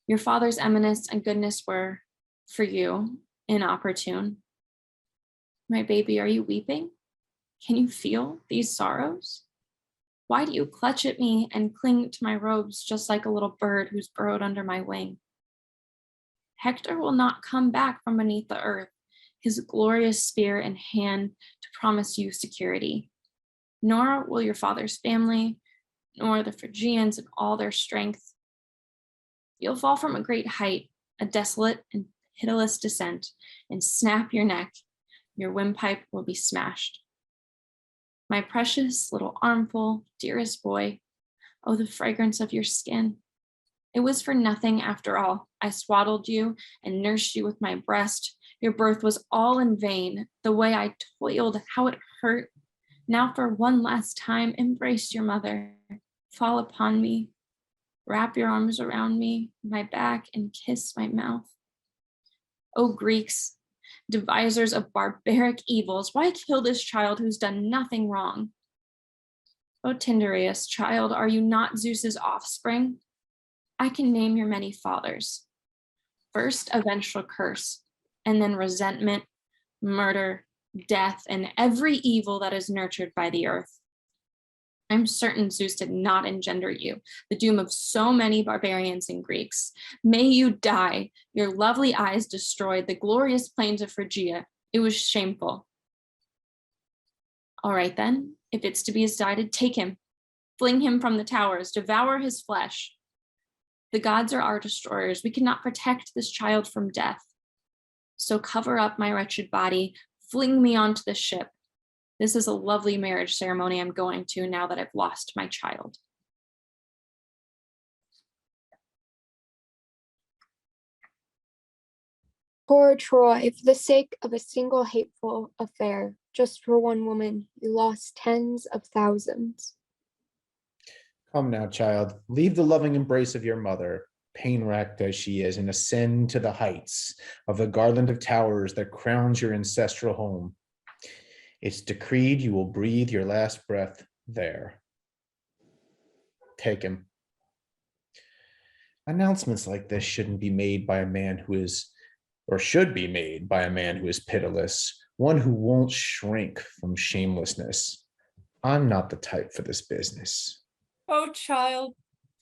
Your father's eminence and goodness were, for you, inopportune. My baby, are you weeping? Can you feel these sorrows? Why do you clutch at me and cling to my robes just like a little bird who's burrowed under my wing? Hector will not come back from beneath the earth, his glorious spear in hand to promise you security. Nor will your father's family, nor the Phrygians in all their strength. You'll fall from a great height, a desolate and pitiless descent, and snap your neck. Your windpipe will be smashed. My precious little armful, dearest boy, oh, the fragrance of your skin. It was for nothing after all. I swaddled you and nursed you with my breast. Your birth was all in vain. The way I toiled, how it hurt. Now for one last time, embrace your mother. Fall upon me. Wrap your arms around me, my back, and kiss my mouth. O Greeks, devisers of barbaric evils, why kill this child who's done nothing wrong? O Tyndareus, child, are you not Zeus's offspring? I can name your many fathers. First, a vengeful curse, and then resentment, murder, death, and every evil that is nurtured by the earth. I'm certain Zeus did not engender you, the doom of so many barbarians and Greeks. May you die, your lovely eyes destroyed, the glorious plains of Phrygia. It was shameful. All right then, if it's to be decided, take him, fling him from the towers, devour his flesh. The gods are our destroyers. We cannot protect this child from death. So cover up my wretched body, fling me onto the ship. This is a lovely marriage ceremony I'm going to now that I've lost my child. Poor Troy, for the sake of a single hateful affair, just for one woman, you lost tens of thousands. Come now, child, leave the loving embrace of your mother, pain-racked as she is, and ascend to the heights of the garland of towers that crowns your ancestral home. It's decreed you will breathe your last breath there. Take him. Announcements like this shouldn't be made by a man who is, or should be made by a man who is pitiless, one who won't shrink from shamelessness. I'm not the type for this business. Oh, child,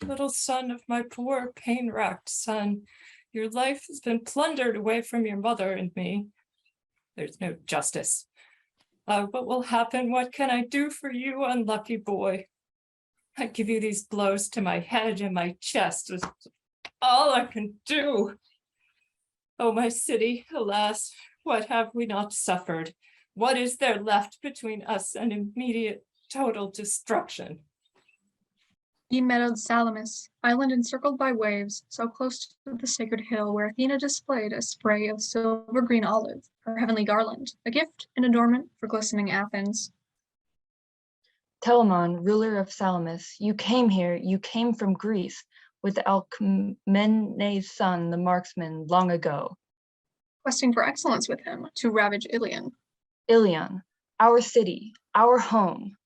little son of my poor pain-racked son, your life has been plundered away from your mother and me. There's no justice. What will happen? What can I do for you, unlucky boy? I give you these blows to my head and my chest. It's all I can do. Oh, my city, alas, what have we not suffered? What is there left between us and immediate total destruction? Meadowed Salamis, island encircled by waves, so close to the sacred hill where Athena displayed a spray of silver green olive, her heavenly garland, a gift and adornment for glistening Athens. Telamon, ruler of Salamis, you came here, you came from Greece, with Alcmene's son, the marksman, long ago. Questing for excellence with him, to ravage Ilion. Ilion, our city, our home.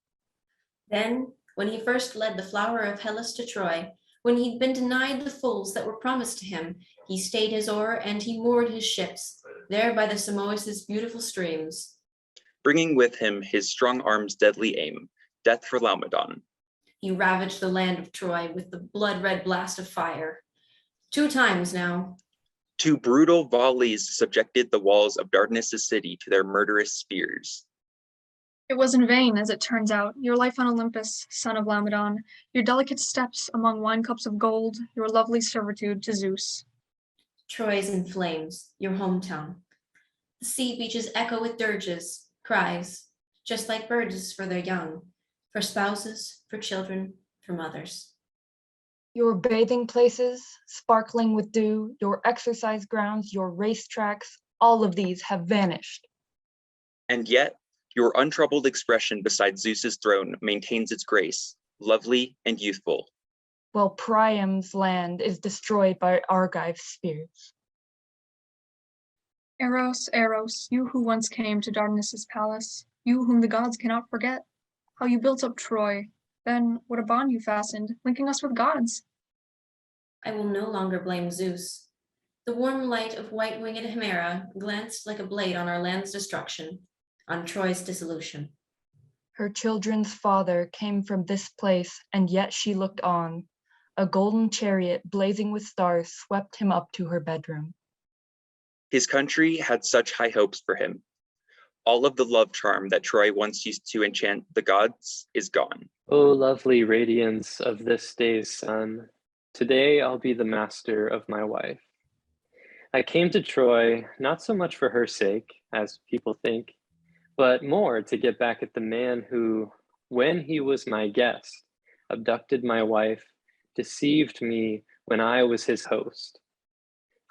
Then, when he first led the flower of Hellas to Troy, when he'd been denied the fulls that were promised to him, he stayed his oar and he moored his ships, there by the Simois' beautiful streams. Bringing with him his strong arm's deadly aim, death for Laomedon. He ravaged the land of Troy with the blood-red blast of fire. 2 times now. 2 brutal volleys subjected the walls of Dardanus' city to their murderous spears. It was in vain, as it turns out, your life on Olympus, son of Laomedon, your delicate steps among wine cups of gold, your lovely servitude to Zeus. Troy's in flames, your hometown. The sea beaches echo with dirges, cries, just like birds for their young, for spouses, for children, for mothers. Your bathing places, sparkling with dew, your exercise grounds, your racetracks, all of these have vanished. And yet, your untroubled expression beside Zeus's throne maintains its grace, lovely and youthful. While Priam's land is destroyed by Argive spears. Eros, Eros, you who once came to Dardanus' palace, You whom the gods cannot forget. How you built up Troy. Then what a bond you fastened, linking us with gods. I will no longer blame Zeus. The warm light of white-winged Hemera glanced like a blade on our land's destruction, on Troy's dissolution. Her children's father came from this place, and yet she looked on. A golden chariot blazing with stars swept him up to her bedroom. His country had such high hopes for him. All of the love charm that Troy once used to enchant the gods is gone. O lovely radiance of this day's sun, today I'll be the master of my wife. I came to Troy not so much for her sake, as people think, but more to get back at the man who, when he was my guest, abducted my wife, deceived me when I was his host.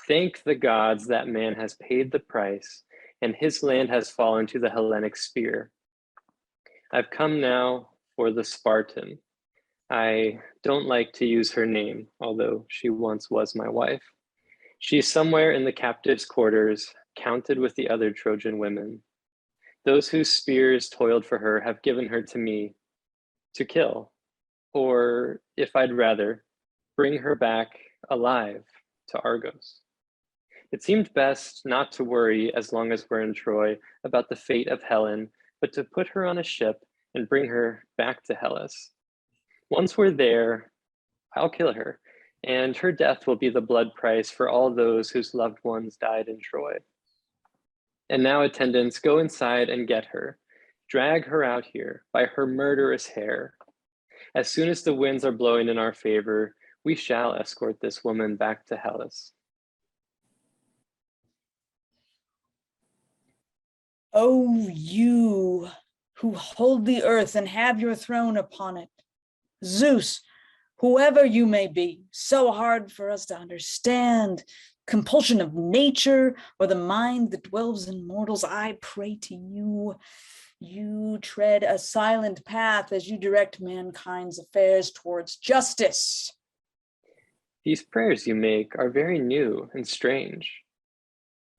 Thank the gods that man has paid the price, and his land has fallen to the Hellenic spear. I've come now for the Spartan. I don't like to use her name, although she once was my wife. She's somewhere in the captives' quarters, counted with the other Trojan women. Those whose spears toiled for her have given her to me to kill, or if I'd rather, bring her back alive to Argos. It seemed best not to worry as long as we're in Troy about the fate of Helen, but to put her on a ship and bring her back to Hellas. Once we're there, I'll kill her, and her death will be the blood price for all those whose loved ones died in Troy. And now, attendants, go inside and get her. Drag her out here by her murderous hair. As soon as the winds are blowing in our favor, we shall escort this woman back to Hellas. O you who hold the earth and have your throne upon it, Zeus, whoever you may be, so hard for us to understand, compulsion of nature or the mind that dwells in mortals, I pray to you, you tread a silent path as you direct mankind's affairs towards justice. These prayers you make are very new and strange.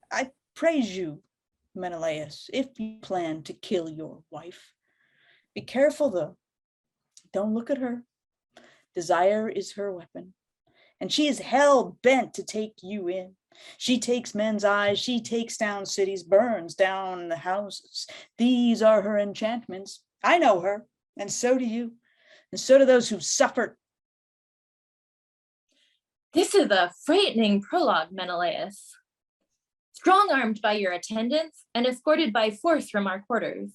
I praise you, Menelaus, if you plan to kill your wife. Be careful though, don't look at her. Desire is her weapon, and she is hell-bent to take you in. She takes men's eyes, she takes down cities, burns down the houses. These are her enchantments. I know her, and so do you, and so do those who've suffered. This is a frightening prologue, Menelaus. Strong-armed by your attendants and escorted by force from our quarters,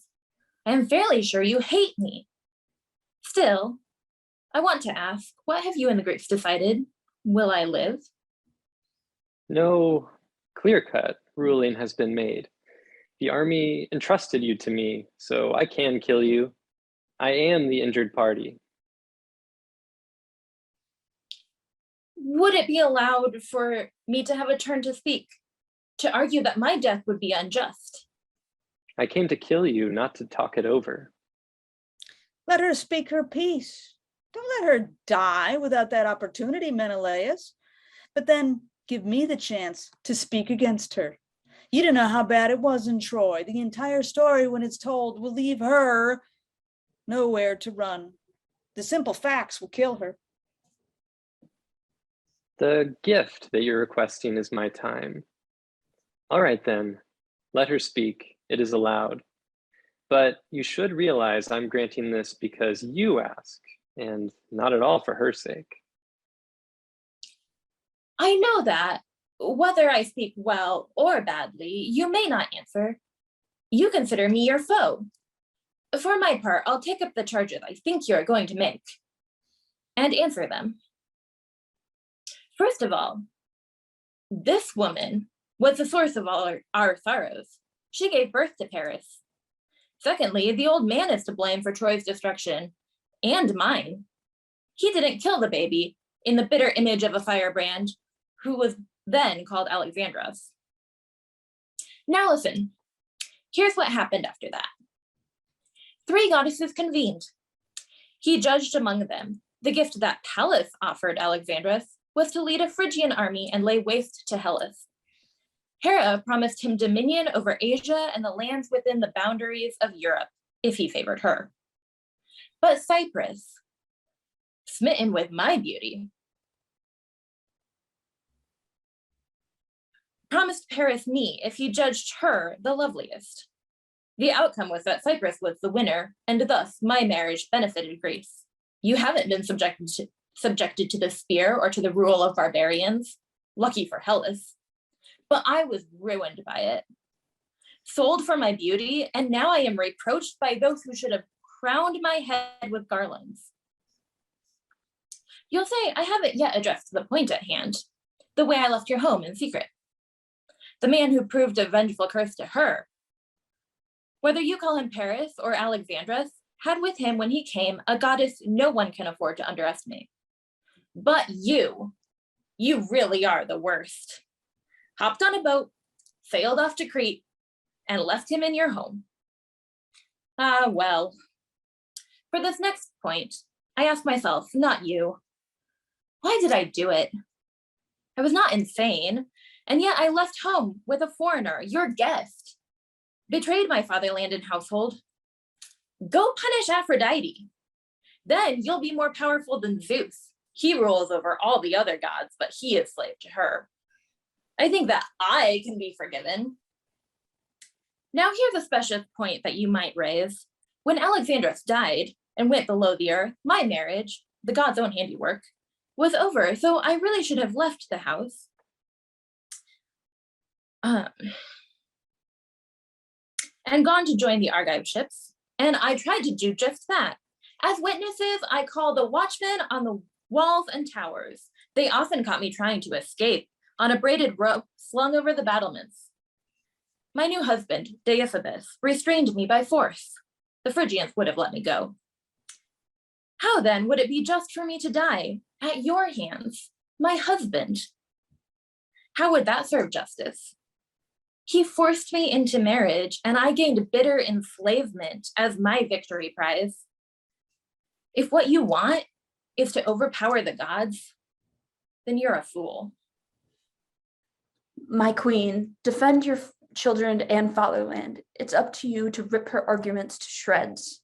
I am fairly sure you hate me. Still, I want to ask, what have you and the Greeks decided? Will I live? No clear-cut ruling has been made. The army entrusted you to me, so I can kill you. I am the injured party. Would it be allowed for me to have a turn to speak, to argue that my death would be unjust? I came to kill you, not to talk it over. Let her speak her piece. Don't let her die without that opportunity, Menelaus. But then give me the chance to speak against her. You don't know how bad it was in Troy. The entire story, when it's told, will leave her nowhere to run. The simple facts will kill her. The gift that you're requesting is my time. All right then, let her speak. It is allowed. But you should realize I'm granting this because you ask, and not at all for her sake. I know that, whether I speak well or badly, you may not answer. You consider me your foe. For my part, I'll take up the charges I think you are going to make and answer them. First of all, this woman was the source of all our sorrows. She gave birth to Paris. Secondly, the old man is to blame for Troy's destruction, and mine. He didn't kill the baby in the bitter image of a firebrand, who was then called Alexandros. Now listen, here's what happened after that. 3 goddesses convened. He judged among them. The gift that Pallas offered Alexandros was to lead a Phrygian army and lay waste to Hellas. Hera promised him dominion over Asia and the lands within the boundaries of Europe, if he favored her. But Cyprus, smitten with my beauty, promised Paris me if he judged her the loveliest. The outcome was that Cyprus was the winner, and thus my marriage benefited Greece. You haven't been subjected to the spear or to the rule of barbarians. Lucky for Hellas. But I was ruined by it. Sold for my beauty, and now I am reproached by those who should have crowned my head with garlands. You'll say I haven't yet addressed the point at hand, the way I left your home in secret. The man who proved a vengeful curse to her, whether you call him Paris or Alexandrus, had with him when he came a goddess no one can afford to underestimate. But you really are the worst. Hopped on a boat, sailed off to Crete, and left him in your home. Ah, well. For this next point, I ask myself, not you, why did I do it? I was not insane, and yet I left home with a foreigner, your guest. Betrayed my fatherland and household. Go punish Aphrodite. Then you'll be more powerful than Zeus. He rules over all the other gods, but he is slave to her. I think that I can be forgiven. Now here's a special point that you might raise. When Alexandrus died and went below the earth, my marriage, the god's own handiwork, was over, so I really should have left the house. And gone to join the Argive ships, and I tried to do just that. As witnesses, I call the watchmen on the walls and towers. They often caught me trying to escape on a braided rope slung over the battlements. My new husband, Deiphobus, restrained me by force. The Phrygians would have let me go. How then would it be just for me to die at your hands, my husband? How would that serve justice? He forced me into marriage, and I gained bitter enslavement as my victory prize. If what you want is to overpower the gods, then you're a fool. My queen, defend your children and fatherland. It's up to you to rip her arguments to shreds.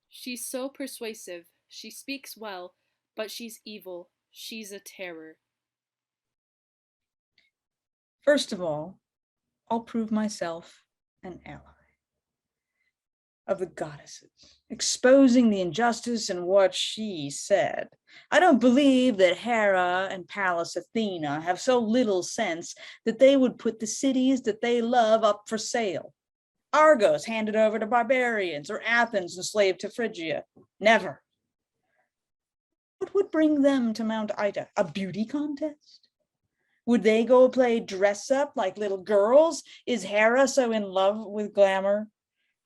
She's so persuasive. She speaks well, but she's evil. She's a terror. First of all, I'll prove myself an ally of the goddesses, exposing the injustice in what she said. I don't believe that Hera and Pallas Athena have so little sense that they would put the cities that they love up for sale. Argos handed over to barbarians, or Athens enslaved to Phrygia. Never. What would bring them to Mount Ida? A beauty contest? Would they go play dress up like little girls? Is Hera so in love with glamour?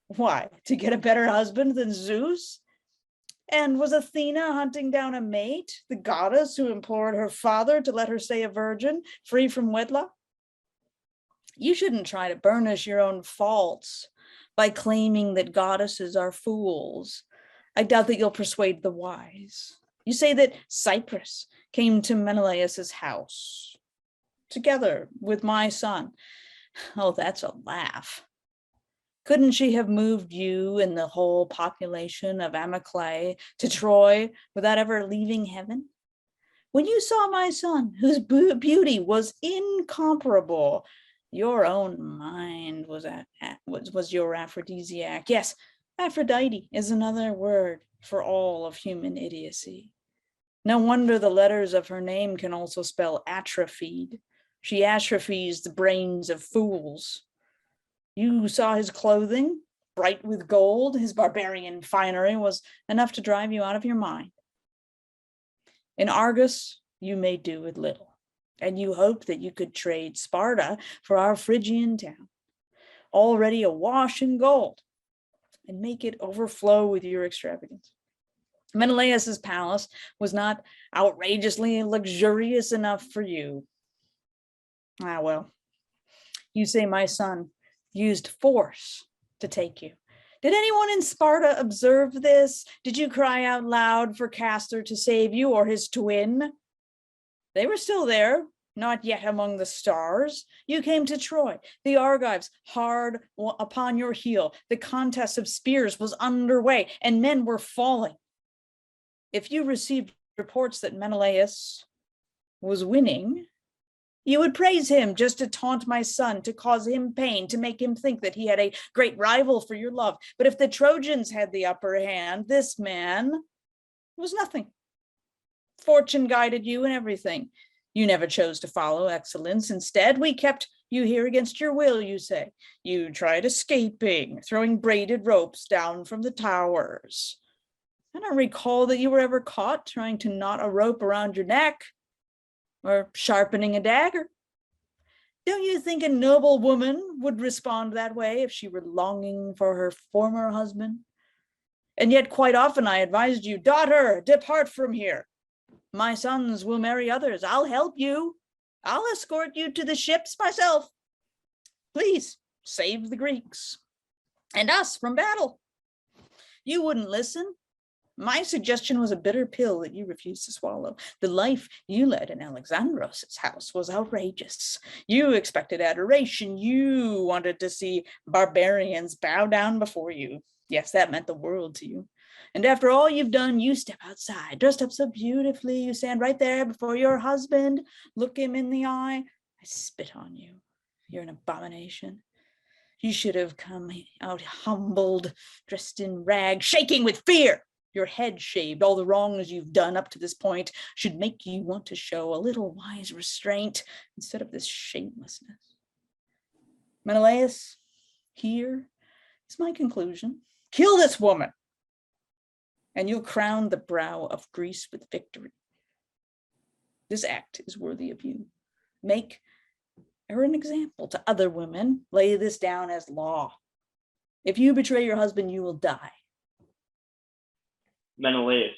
Why, to get a better husband than Zeus? And was Athena hunting down a mate, the goddess who implored her father to let her stay a virgin, free from wedlock? You shouldn't try to burnish your own faults by claiming that goddesses are fools. I doubt that you'll persuade the wise. You say that Cyprus came to Menelaus's house, together with my son. Oh, that's a laugh. Couldn't she have moved you and the whole population of Amyclae to Troy without ever leaving heaven? When you saw my son, whose beauty was incomparable, your own mind was your aphrodisiac. Yes, Aphrodite is another word for all of human idiocy. No wonder the letters of her name can also spell atrophied. She atrophies the brains of fools. You saw his clothing, bright with gold. His barbarian finery was enough to drive you out of your mind. In Argos, you may do with little, and you hoped that you could trade Sparta for our Phrygian town, already awash in gold, and make it overflow with your extravagance. Menelaus's palace was not outrageously luxurious enough for you. Ah, well, you say my son used force to take you. Did anyone in Sparta observe this? Did you cry out loud for Castor to save you or his twin? They were still there, Not yet among the stars. You came to Troy, the Argives hard upon your heel. The contest of spears was underway, and men were falling. If you received reports that Menelaus was winning, you would praise him just to taunt my son, to cause him pain, to make him think that he had a great rival for your love. But if the Trojans had the upper hand, this man was nothing. Fortune guided you in everything. You never chose to follow excellence. Instead, we kept you here against your will, you say. You tried escaping, throwing braided ropes down from the towers. I don't recall that you were ever caught trying to knot a rope around your neck or sharpening a dagger. Don't you think a noble woman would respond that way if she were longing for her former husband? And yet quite often I advised you, daughter, depart from here. My sons will marry others. I'll help you. I'll escort you to the ships myself. Please save the Greeks and us from battle. You wouldn't listen. My suggestion was a bitter pill that you refused to swallow. The life you led in Alexandros' house was outrageous. You expected adoration. You wanted to see barbarians bow down before you. Yes, that meant the world to you. And after all you've done, you step outside, dressed up so beautifully. You stand right there before your husband, look him in the eye. I spit on you. You're an abomination. You should have come out humbled, dressed in rags, shaking with fear. Your head shaved. All the wrongs you've done up to this point should make you want to show a little wise restraint instead of this shamelessness. Menelaus, here is my conclusion. Kill this woman, and you'll crown the brow of Greece with victory. This act is worthy of you. Make her an example to other women. Lay this down as law. If you betray your husband, you will die. Menelaus,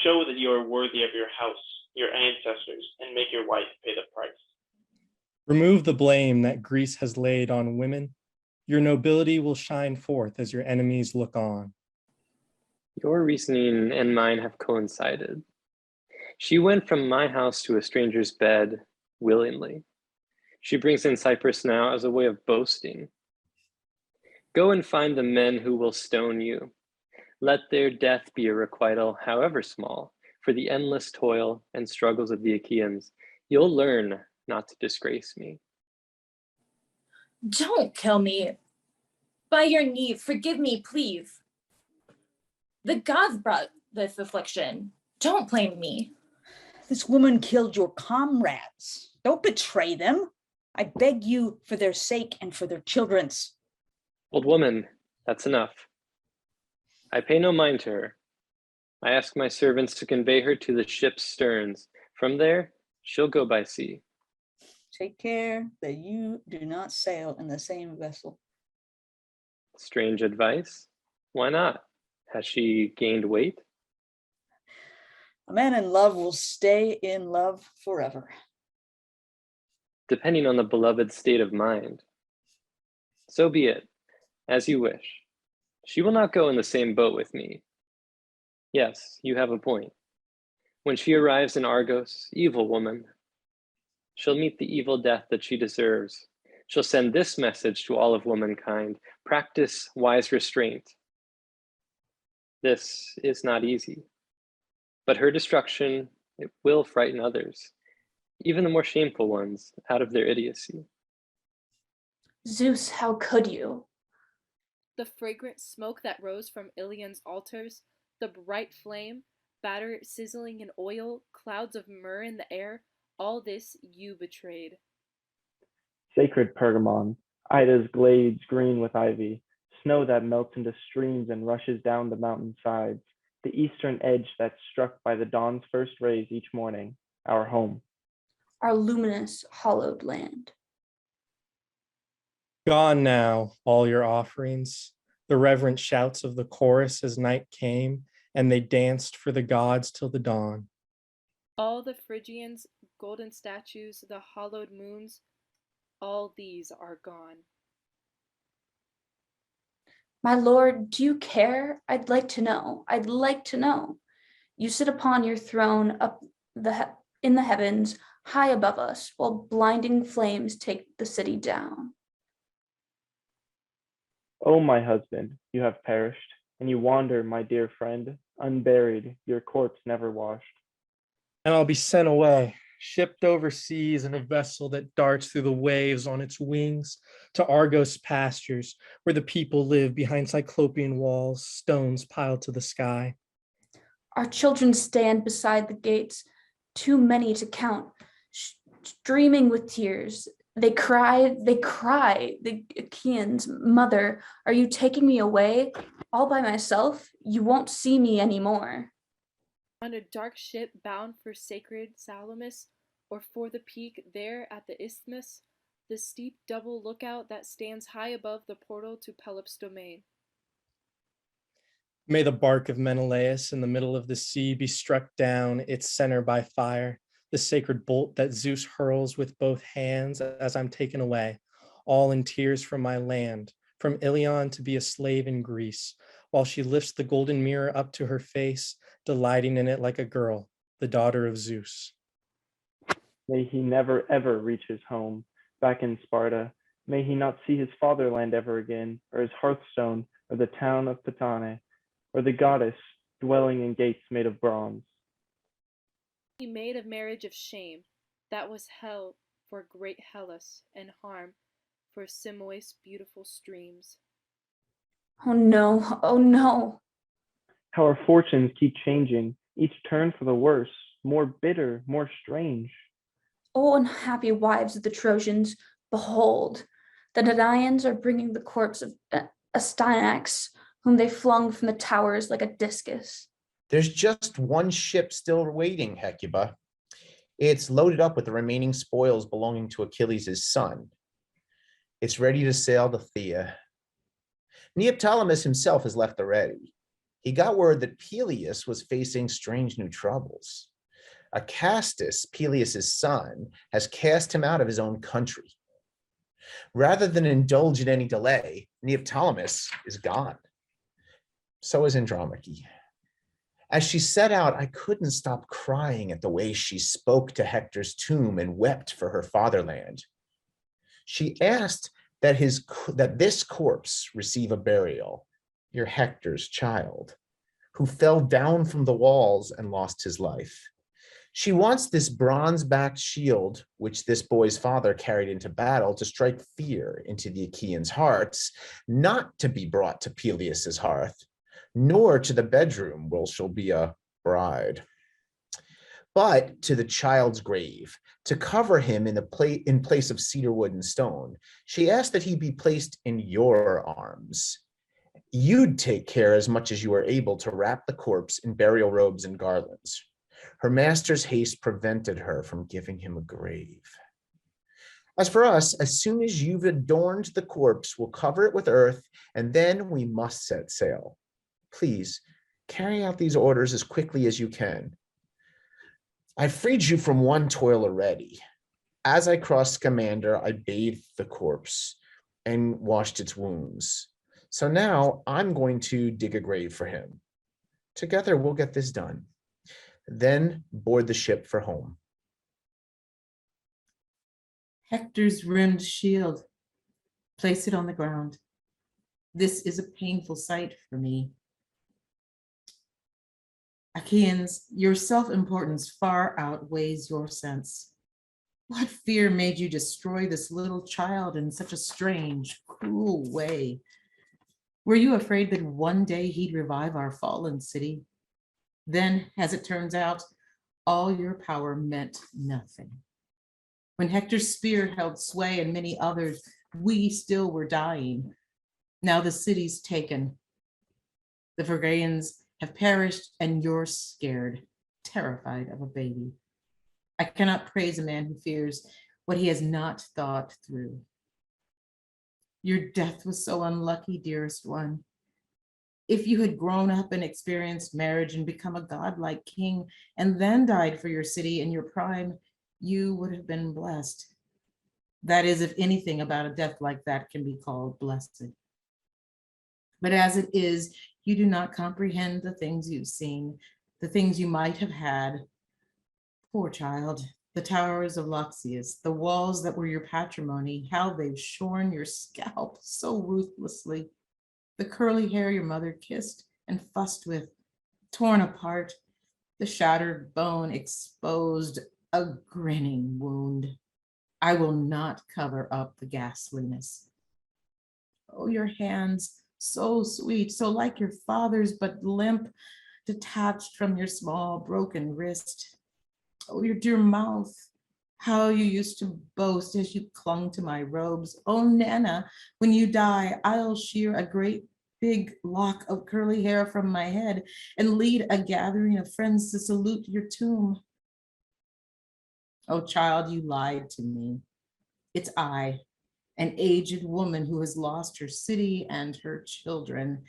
show that you are worthy of your house, your ancestors, and make your wife pay the price. Remove the blame that Greece has laid on women. Your nobility will shine forth as your enemies look on. Your reasoning and mine have coincided. She went from my house to a stranger's bed willingly. She brings in Cyprus now as a way of boasting. Go and find the men who will stone you. Let their death be a requital, however small, for the endless toil and struggles of the Achaeans. You'll learn not to disgrace me. Don't kill me. By your knee, forgive me, please. The gods brought this affliction. Don't blame me. This woman killed your comrades. Don't betray them. I beg you for their sake and for their children's. Old woman, that's enough. I pay no mind to her. I ask my servants to convey her to the ship's sterns. From there, she'll go by sea. Take care that you do not sail in the same vessel. Strange advice. Why not? Has she gained weight? A man in love will stay in love forever. Depending on the beloved's state of mind. So be it, as you wish. She will not go in the same boat with me. Yes, you have a point. When she arrives in Argos, evil woman, she'll meet the evil death that she deserves. She'll send this message to all of womankind: practice wise restraint. This is not easy, but her destruction, it will frighten others, even the more shameful ones, out of their idiocy. Zeus, how could you? The fragrant smoke that rose from Ilion's altars, the bright flame, batter sizzling in oil, clouds of myrrh in the air, all this you betrayed. Sacred Pergamon, Ida's glades green with ivy, snow that melts into streams and rushes down the mountain sides, the eastern edge that's struck by the dawn's first rays each morning, our home. Our luminous, hallowed land. Gone now, all your offerings, the reverent shouts of the chorus as night came, and they danced for the gods till the dawn. All the Phrygians, golden statues, the hollowed moons, all these are gone. My lord, do you care? I'd like to know. I'd like to know. You sit upon your throne up in the heavens, high above us, while blinding flames take the city down. O my husband, you have perished, and you wander, my dear friend, unburied, your corpse never washed. And I'll be sent away, shipped overseas in a vessel that darts through the waves on its wings to Argos pastures, where the people live behind cyclopean walls, stones piled to the sky. Our children stand beside the gates, too many to count, streaming with tears. They cry, the Achaeans, mother, are you taking me away? All by myself? You won't see me anymore. On a dark ship bound for sacred Salamis, or for the peak there at the isthmus, the steep double lookout that stands high above the portal to Pelops' domain. May the bark of Menelaus in the middle of the sea be struck down, its center by fire, the sacred bolt that Zeus hurls with both hands as I'm taken away, all in tears from my land, from Ilion to be a slave in Greece, while she lifts the golden mirror up to her face, delighting in it like a girl, the daughter of Zeus. May he never ever reach his home, back in Sparta. May he not see his fatherland ever again, or his hearthstone, or the town of Patane, or the goddess dwelling in gates made of bronze. He made a marriage of shame, that was hell for great Hellas, and harm for Simois' beautiful streams. Oh no, oh no. How our fortunes keep changing, each turn for the worse, more bitter, more strange. O unhappy wives of the Trojans, behold, the Danaians are bringing the corpse of Astyanax, whom they flung from the towers like a discus. There's just one ship still waiting, Hecuba. It's loaded up with the remaining spoils belonging to Achilles' son. It's ready to sail to Thea. Neoptolemus himself has left already. He got word that Peleus was facing strange new troubles. Acastus, Peleus' son, has cast him out of his own country. Rather than indulge in any delay, Neoptolemus is gone. So is Andromache. As she set out, I couldn't stop crying at the way she spoke to Hector's tomb and wept for her fatherland. She asked that this corpse receive a burial, your Hector's child, who fell down from the walls and lost his life. She wants this bronze-backed shield, which this boy's father carried into battle, to strike fear into the Achaeans' hearts, not to be brought to Peleus' hearth, nor to the bedroom where she'll be a bride, but to the child's grave, to cover him in place of cedar wood and stone. She asked that he be placed in your arms. You'd take care as much as you are able to wrap the corpse in burial robes and garlands. Her master's haste prevented her from giving him a grave. As for us, as soon as you've adorned the corpse, we'll cover it with earth, and then we must set sail. Please, carry out these orders as quickly as you can. I've freed you from one toil already. As I crossed Scamander, I bathed the corpse and washed its wounds. So now I'm going to dig a grave for him. Together, we'll get this done. Then board the ship for home. Hector's rimmed shield. Place it on the ground. This is a painful sight for me. Achaeans, your self-importance far outweighs your sense. What fear made you destroy this little child in such a strange, cruel way? Were you afraid that one day he'd revive our fallen city? Then, as it turns out, all your power meant nothing. When Hector's spear held sway and many others, we still were dying. Now the city's taken. The Phrygians have perished, and you're scared, terrified of a baby. I cannot praise a man who fears what he has not thought through. Your death was so unlucky, dearest one. If you had grown up and experienced marriage and become a godlike king, and then died for your city in your prime, you would have been blessed. That is, if anything about a death like that can be called blessed. But as it is, you do not comprehend the things you've seen, the things you might have had. Poor child, The towers of Loxias, the walls that were your patrimony, how they've shorn your scalp so ruthlessly. The curly hair your mother kissed and fussed with, torn apart, the shattered bone exposed, a grinning wound. I will not cover up the ghastliness. Oh, your hands, so sweet, so like your father's, but limp, detached from your small broken wrist. Oh, your dear mouth, how you used to boast as you clung to my robes. Oh, Nana, when you die, I'll shear a great big lock of curly hair from my head and lead a gathering of friends to salute your tomb. Oh, child, you lied to me. It's I, an aged woman who has lost her city and her children.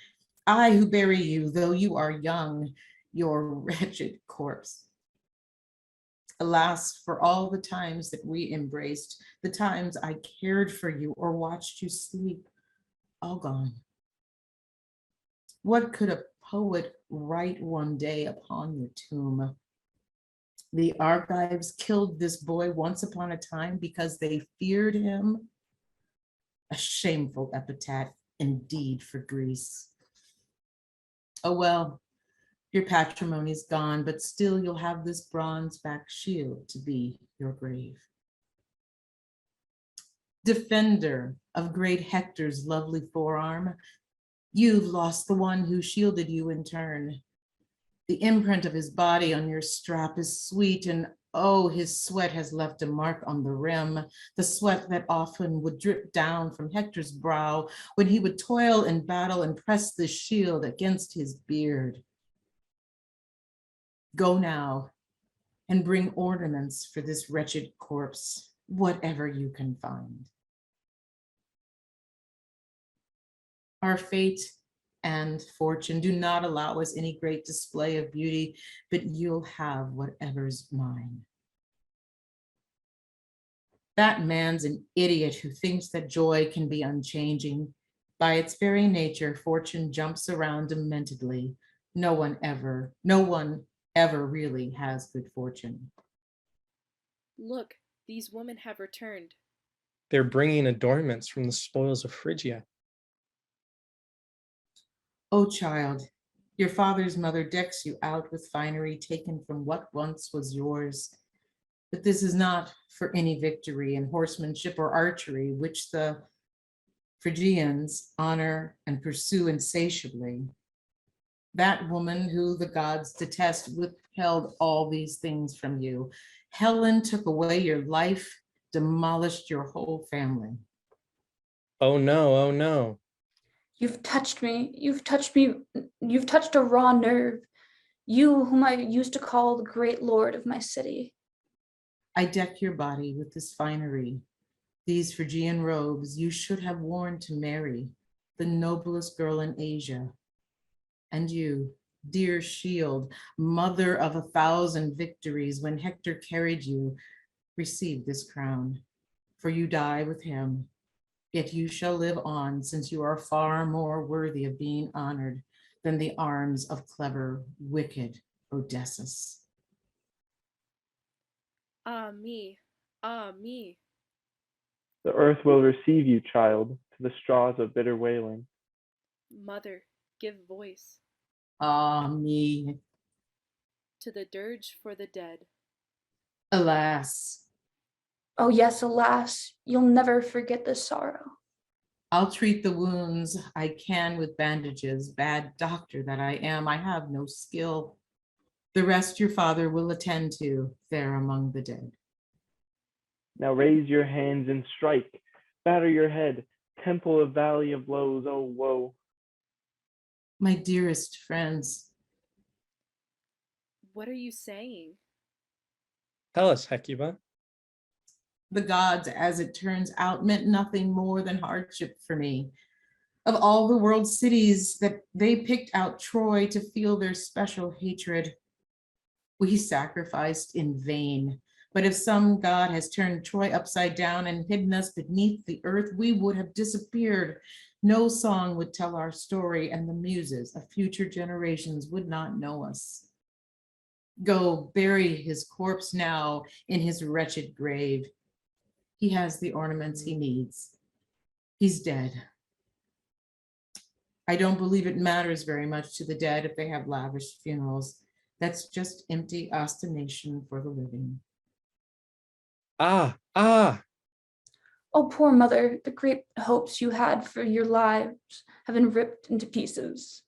I who bury you, though you are young, your wretched corpse. Alas, for all the times that we embraced, the times I cared for you or watched you sleep, all gone. What could a poet write one day upon your tomb? The Argives killed this boy once upon a time because they feared him. A shameful epitaph indeed for Greece. Oh well, your patrimony's gone, but still you'll have this bronze-backed shield to be your grave. Defender of great Hector's lovely forearm, you've lost the one who shielded you in turn. The imprint of his body on your strap is sweet, and oh, his sweat has left a mark on the rim, the sweat that often would drip down from Hector's brow when he would toil in battle and press the shield against his beard. Go now and bring ornaments for this wretched corpse, whatever you can find. Our fate and fortune do not allow us any great display of beauty, but you'll have whatever's mine. That man's an idiot who thinks that joy can be unchanging. By its very nature, fortune jumps around dementedly. No one ever really has good fortune. Look, these women have returned. They're bringing adornments from the spoils of Phrygia. Oh, child, your father's mother decks you out with finery taken from what once was yours. But this is not for any victory in horsemanship or archery, which the Phrygians honor and pursue insatiably. That woman who the gods detest withheld all these things from you. Helen took away your life, demolished your whole family. Oh no, oh no. You've touched me. You've touched a raw nerve. You whom I used to call the great lord of my city. I deck your body with this finery. These Phrygian robes you should have worn to Mary, the noblest girl in Asia. And you, dear shield, mother of 1,000 victories, when Hector carried you, receive this crown, for you die with him. Yet you shall live on, since you are far more worthy of being honored than the arms of clever, wicked Odysseus. Ah, me. Ah, me. The earth will receive you, child, to the straws of bitter wailing. Mother, give voice. Ah, me. To the dirge for the dead. Alas. Oh yes, alas, you'll never forget this sorrow. I'll treat the wounds I can with bandages. Bad doctor that I am, I have no skill. The rest your father will attend to there among the dead. Now raise your hands and strike, batter your head, temple of valley of blows, oh woe. My dearest friends. What are you saying? Tell us, Hecuba. The gods, as it turns out, meant nothing more than hardship for me. Of all the world's cities that they picked out Troy to feel their special hatred, we sacrificed in vain. But if some god has turned Troy upside down and hidden us beneath the earth, we would have disappeared. No song would tell our story, and the muses of future generations would not know us. Go bury his corpse now in his wretched grave. He has the ornaments he needs. He's dead. I don't believe it matters very much to the dead if they have lavish funerals. That's just empty ostentation for the living. Ah, ah, Oh, poor mother, the great hopes you had for your lives have been ripped into pieces.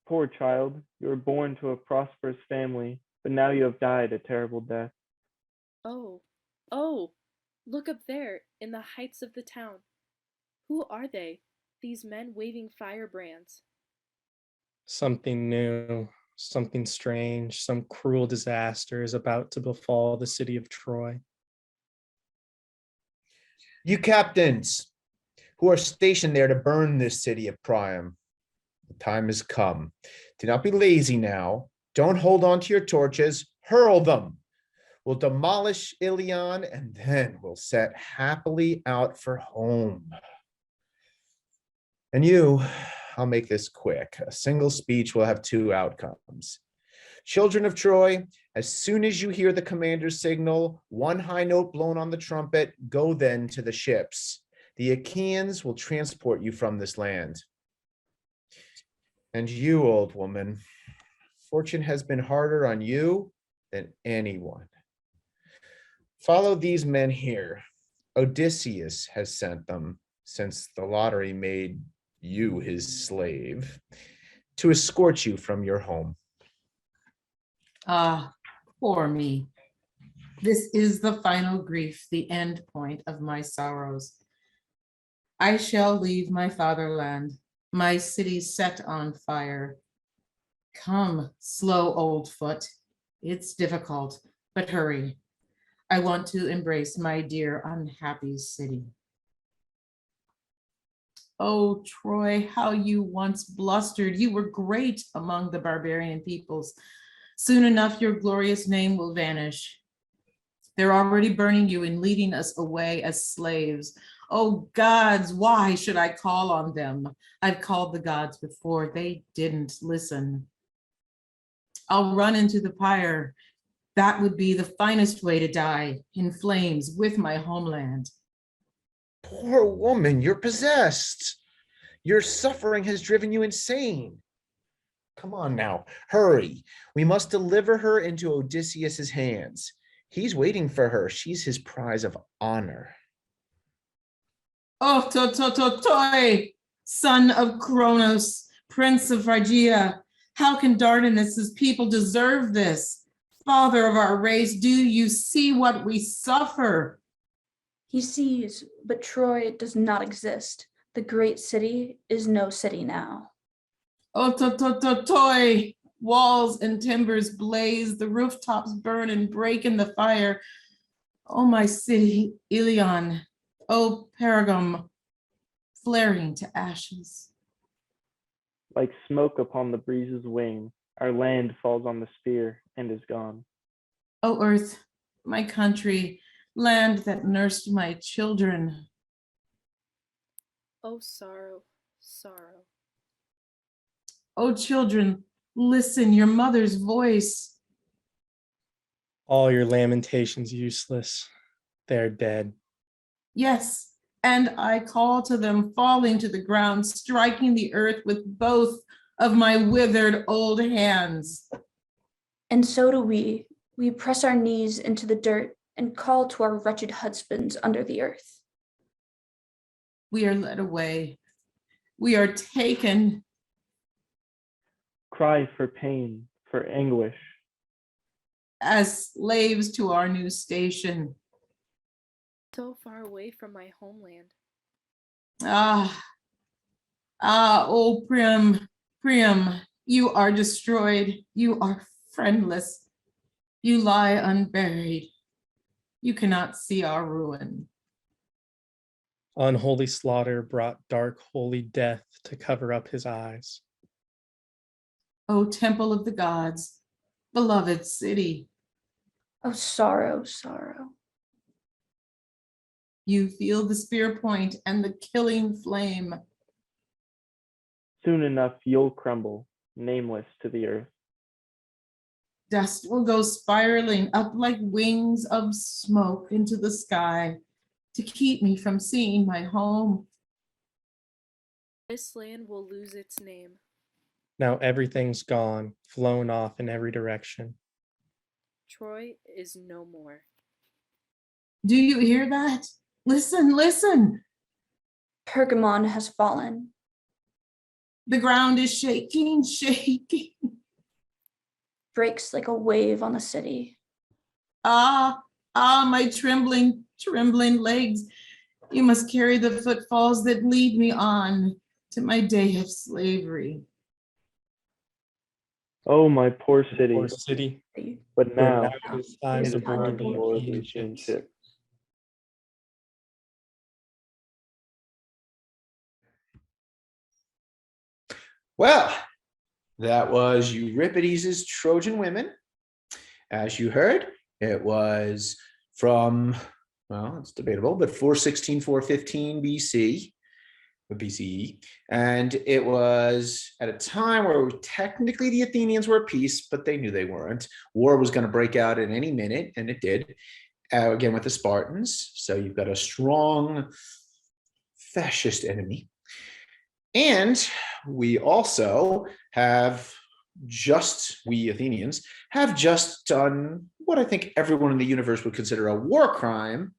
Poor child, you were born to a prosperous family, but now you have died a terrible death. Oh, oh, look up there in the heights of the town. Who are they, these men waving firebrands? something new, something strange, some cruel disaster is about to befall the city of Troy. You captains who are stationed there to burn this city of Priam, the time has come. Do not be lazy now. Don't hold on to your torches. Hurl them. We'll demolish Ilion and then we'll set happily out for home. And you, I'll make this quick. A single speech will have two outcomes. Children of Troy, as soon as you hear the commander's signal, one high note blown on the trumpet, go then to the ships. The Achaeans will transport you from this land. And you, old woman, fortune has been harder on you than anyone. Follow these men here. Odysseus has sent them, since the lottery made you his slave, to escort you from your home. Ah, poor me. This is the final grief, the end point of my sorrows. I shall leave my fatherland, my city set on fire. Come, slow old foot. It's difficult, but hurry. I want to embrace my dear unhappy city. Oh, Troy, how you once blustered. You were great among the barbarian peoples. Soon enough, your glorious name will vanish. They're already burning you and leading us away as slaves. Oh, gods, why should I call on them? I've called the gods before. They didn't listen. I'll run into the pyre. That would be the finest way to die, in flames with my homeland. Poor woman, you're possessed. Your suffering has driven you insane. Come on now, hurry. We must deliver her into Odysseus's hands. He's waiting for her. She's his prize of honor. Oh, Toi, son of Kronos, prince of Phrygia, how can Dardanus's people deserve this? Father of our race, do you see what we suffer? He sees, but Troy does not exist. The great city is no city now. Oh, Toi, walls and timbers blaze, the rooftops burn and break in the fire. Oh, my city, Ilion, oh, Pergam, flaring to ashes. Like smoke upon the breeze's wing, our land falls on the spear and is gone. Oh, earth, my country, land that nursed my children. Oh, sorrow, sorrow. Oh, children, listen, your mother's voice. All your lamentations useless. They're dead. Yes, and I call to them, falling to the ground, striking the earth with both of my withered old hands. And so do we. We press our knees into the dirt and call to our wretched husbands under the earth. We are led away. We are taken. Cry for pain, for anguish. As slaves to our new station. So far away from my homeland. Oh, Priam, you are destroyed. You are friendless. You lie unburied. You cannot see our ruin. Unholy slaughter brought dark, holy death to cover up his eyes. O temple of the gods, beloved city. Oh, sorrow, sorrow. You feel the spear point and the killing flame. Soon enough, you'll crumble, nameless to the earth. dust will go spiraling up like wings of smoke into the sky to keep me from seeing my home. This land will lose its name. Now everything's gone, flown off in every direction. Troy is no more. Do you hear that? Listen, listen. Pergamon has fallen. The ground is shaking, shaking. Breaks like a wave on the city. Ah, my trembling, trembling legs. You must carry the footfalls that lead me on to my day of slavery. Oh, my poor city. Poor city. But now it's time it to is time board to the board the Aegean Aegean ship. Well, that was Euripides' Trojan Women. As you heard, it was from, well, it's debatable, but 416, 415 BC, or BCE. And it was at a time where technically the Athenians were at peace, but they knew they weren't. War was going to break out at any minute, and it did, again with the Spartans. So you've got a strong fascist enemy. And we also have we Athenians, have just done what I think everyone in the universe would consider a war crime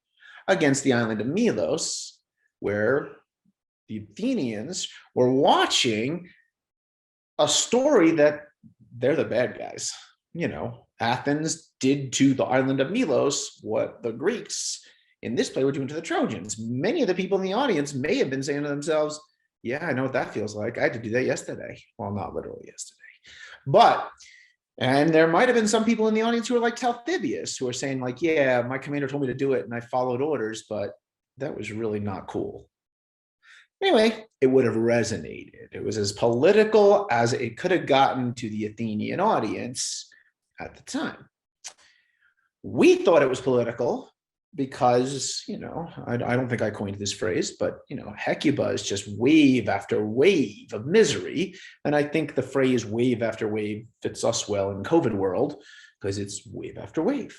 against the island of Milos, where the Athenians were watching a story that they're the bad guys. You know, Athens did to the island of Milos what the Greeks in this play were doing to the Trojans. Many of the people in the audience may have been saying to themselves, yeah, I know what that feels like. I had to do that yesterday. Well, not literally yesterday. But, and there might have been some people in the audience who are like Talthybius, who are saying like, yeah, my commander told me to do it and I followed orders, but that was really not cool. Anyway, it would have resonated. It was as political as it could have gotten to the Athenian audience at the time. We thought it was political because, you know, I don't think I coined this phrase, but, you know, Hecuba is just wave after wave of misery. And I think the phrase wave after wave fits us well in COVID world because it's wave after wave.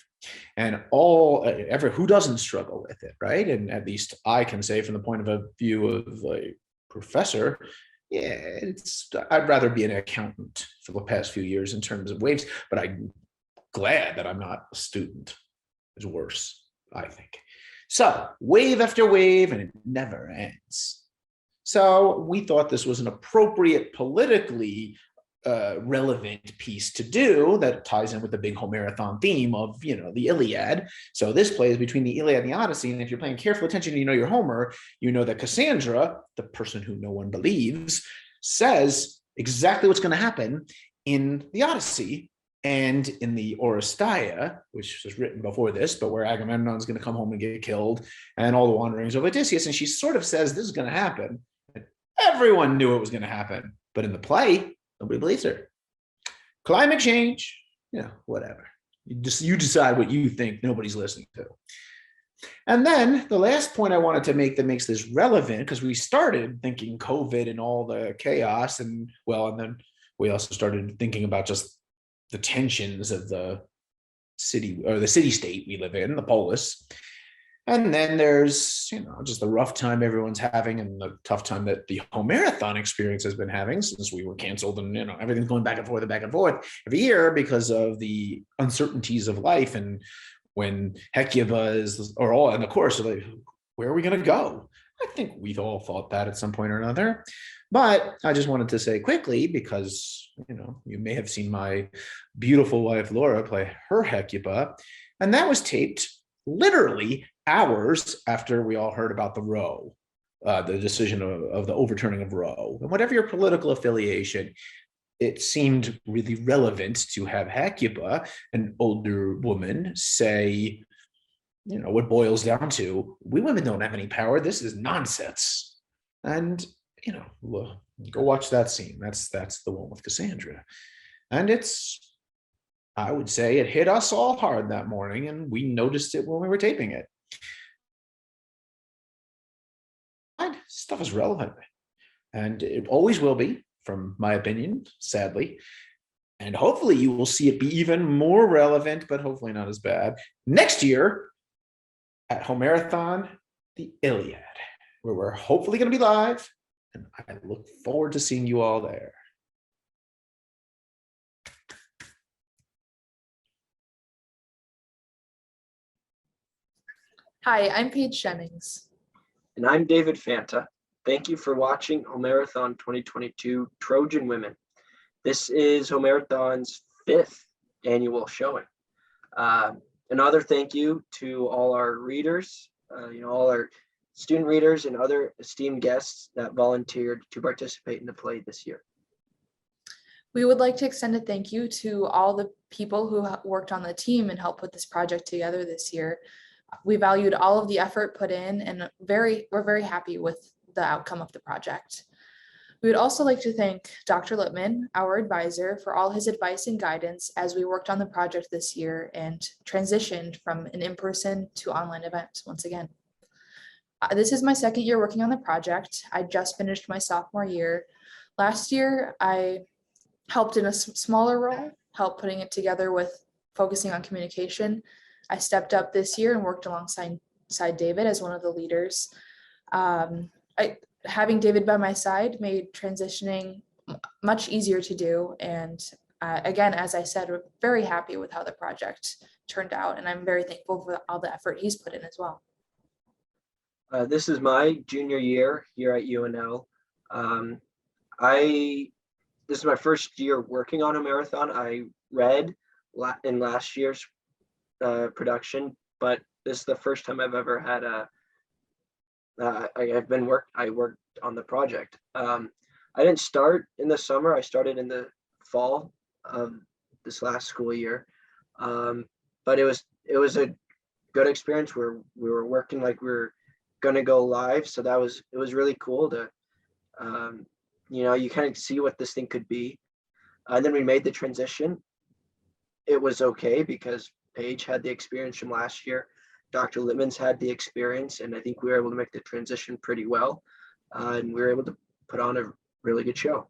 And who doesn't struggle with it, right? And at least I can say from the point of view of a professor, yeah, I'd rather be an accountant for the past few years in terms of waves, but I'm glad that I'm not a student. It's worse, I think. So wave after wave, and it never ends. So we thought this was an appropriate politically relevant piece to do that ties in with the big Homerathon theme of, you know, the Iliad. So this plays between the Iliad and the Odyssey. And if you're paying careful attention and you know your Homer, you know that Cassandra, the person who no one believes, says exactly what's going to happen in the Odyssey and in the Oresteia, which was written before this, but where Agamemnon's going to come home and get killed and all the wanderings of Odysseus. And she sort of says this is going to happen. And everyone knew it was going to happen. But in the play, nobody believes her. Climate change, you know, whatever. You decide what you think nobody's listening to. And then the last point I wanted to make that makes this relevant, because we started thinking COVID and all the chaos, and well, and then we also started thinking about just the tensions of the city or the city-state we live in, the polis. And then there's, you know, just the rough time everyone's having and the tough time that the Homerathon experience has been having since we were canceled, and, you know, everything's going back and forth every year because of the uncertainties of life. And when Hecuba is, and of course, like, where are we going to go? I think we've all thought that at some point or another. But I just wanted to say quickly, because, you know, you may have seen my beautiful wife, Laura, play her Hecuba, and that was taped literally hours after we all heard about the Roe, the decision of the overturning of Roe. And whatever your political affiliation, it seemed really relevant to have Hecuba, an older woman, say, you know, what boils down to, we women don't have any power. This is nonsense. And, you know, go watch that scene. That's the one with Cassandra. And I would say it hit us all hard that morning, and we noticed it when we were taping it. Stuff is relevant, and it always will be, from my opinion, sadly. And hopefully you will see it be even more relevant, but hopefully not as bad, next year at Homerathon, the Iliad, where we're hopefully going to be live. And I look forward to seeing you all there. Hi, I'm Paige Jennings. And I'm David Fanta. Thank you for watching Homerathon 2022 Trojan Women. This is Homerathon's 5th annual showing. Another thank you to all our readers, all our student readers and other esteemed guests that volunteered to participate in the play this year. We would like to extend a thank you to all the people who worked on the team and helped put this project together this year. We valued all of the effort put in, and we're very happy with the outcome of the project. We would also like to thank Dr. Lippman, our advisor, for all his advice and guidance as we worked on the project this year and transitioned from an in-person to online event once again. This is my second year working on the project. I just finished my sophomore year. Last year, I helped in a smaller role, helped putting it together with focusing on communication. I stepped up this year and worked alongside David as one of the leaders. Having David by my side made transitioning much easier to do. And again, as I said, we're very happy with how the project turned out. And I'm very thankful for all the effort he's put in as well. This is my junior year here at UNL. This is my first year working on Homerathon. I read in last year's production, but this is the first time I've ever had I worked on the project. I didn't start in the summer. I started in the fall of this last school year. But it was a good experience where we were working like we were gonna go live. So it was really cool to you kind of see what this thing could be. And then we made the transition. It was okay because Paige had the experience from last year. Dr. Lippman's had the experience, and I think we were able to make the transition pretty well. And we were able to put on a really good show.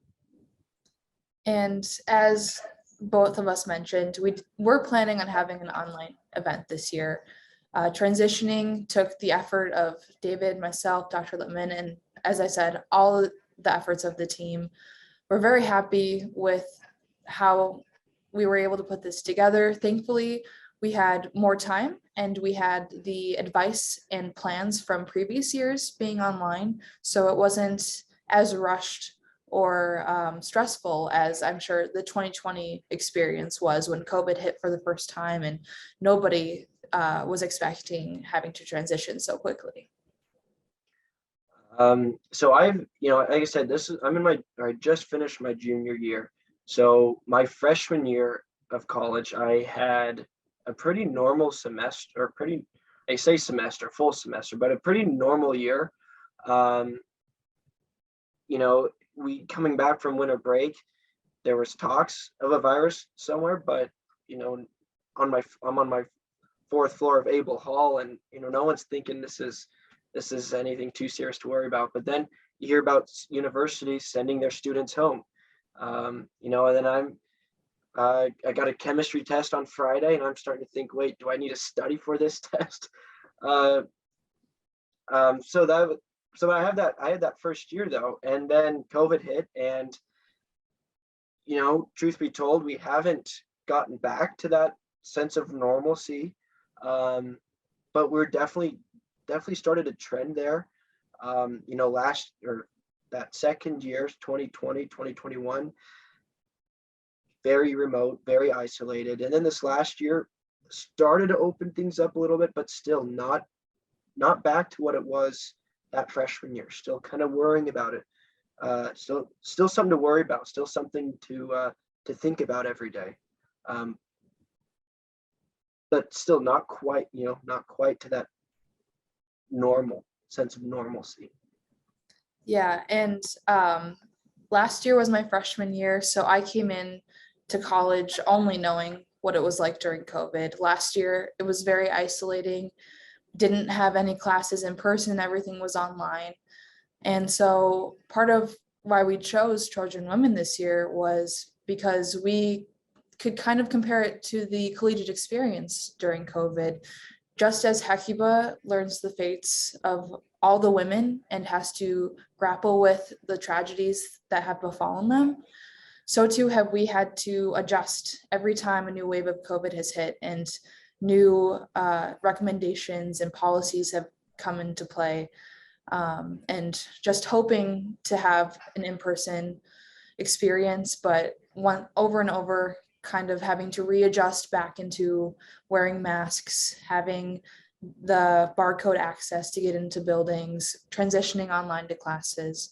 And as both of us mentioned, we're planning on having an online event this year. Transitioning took the effort of David, myself, Dr. Lippman, and as I said, all the efforts of the team. We're very happy with how we were able to put this together. Thankfully, we had more time and we had the advice and plans from previous years being online. So it wasn't as rushed or stressful as I'm sure the 2020 experience was when COVID hit for the first time and nobody was expecting having to transition so quickly. So like I said, I just finished my junior year. So my freshman year of college, I had a pretty normal semester, full semester, but a pretty normal year. We coming back from winter break, there was talks of a virus somewhere, but I'm on my 4th floor of Abel Hall, and no one's thinking this is anything too serious to worry about. But then you hear about universities sending their students home, and then I got a chemistry test on Friday, and I'm starting to think, wait, do I need to study for this test? So I had that first year though, and then COVID hit, and truth be told, we haven't gotten back to that sense of normalcy, but we're definitely started a trend there. That second year, 2020, 2021, very remote, very isolated. And then this last year started to open things up a little bit, but still not back to what it was that freshman year. Still kind of worrying about it. Still something to worry about, still something to think about every day. But still not quite to that normal sense of normalcy. Yeah, and last year was my freshman year, so I came in to college only knowing what it was like during COVID. Last year, it was very isolating, didn't have any classes in person, everything was online. And so part of why we chose Trojan Women this year was because we could kind of compare it to the collegiate experience during COVID. Just as Hecuba learns the fates of all the women and has to grapple with the tragedies that have befallen them, so too have we had to adjust every time a new wave of COVID has hit and new recommendations and policies have come into play. And just hoping to have an in-person experience, but over and over, kind of having to readjust back into wearing masks, having the barcode access to get into buildings, transitioning online to classes,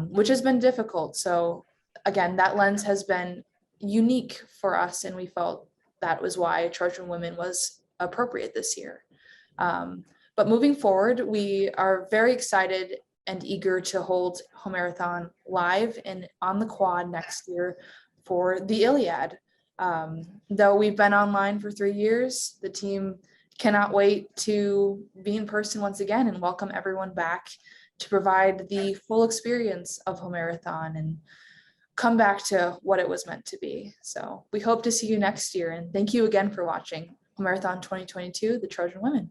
which has been difficult. So again, that lens has been unique for us, and we felt that was why Trojan Women was appropriate this year. But moving forward, we are very excited and eager to hold Homerathon live and on the quad next year for the Iliad. Though we've been online for 3 years, the team cannot wait to be in person once again and welcome everyone back to provide the full experience of Homerathon and come back to what it was meant to be. So we hope to see you next year, and thank you again for watching Homerathon 2022, the Trojan Women.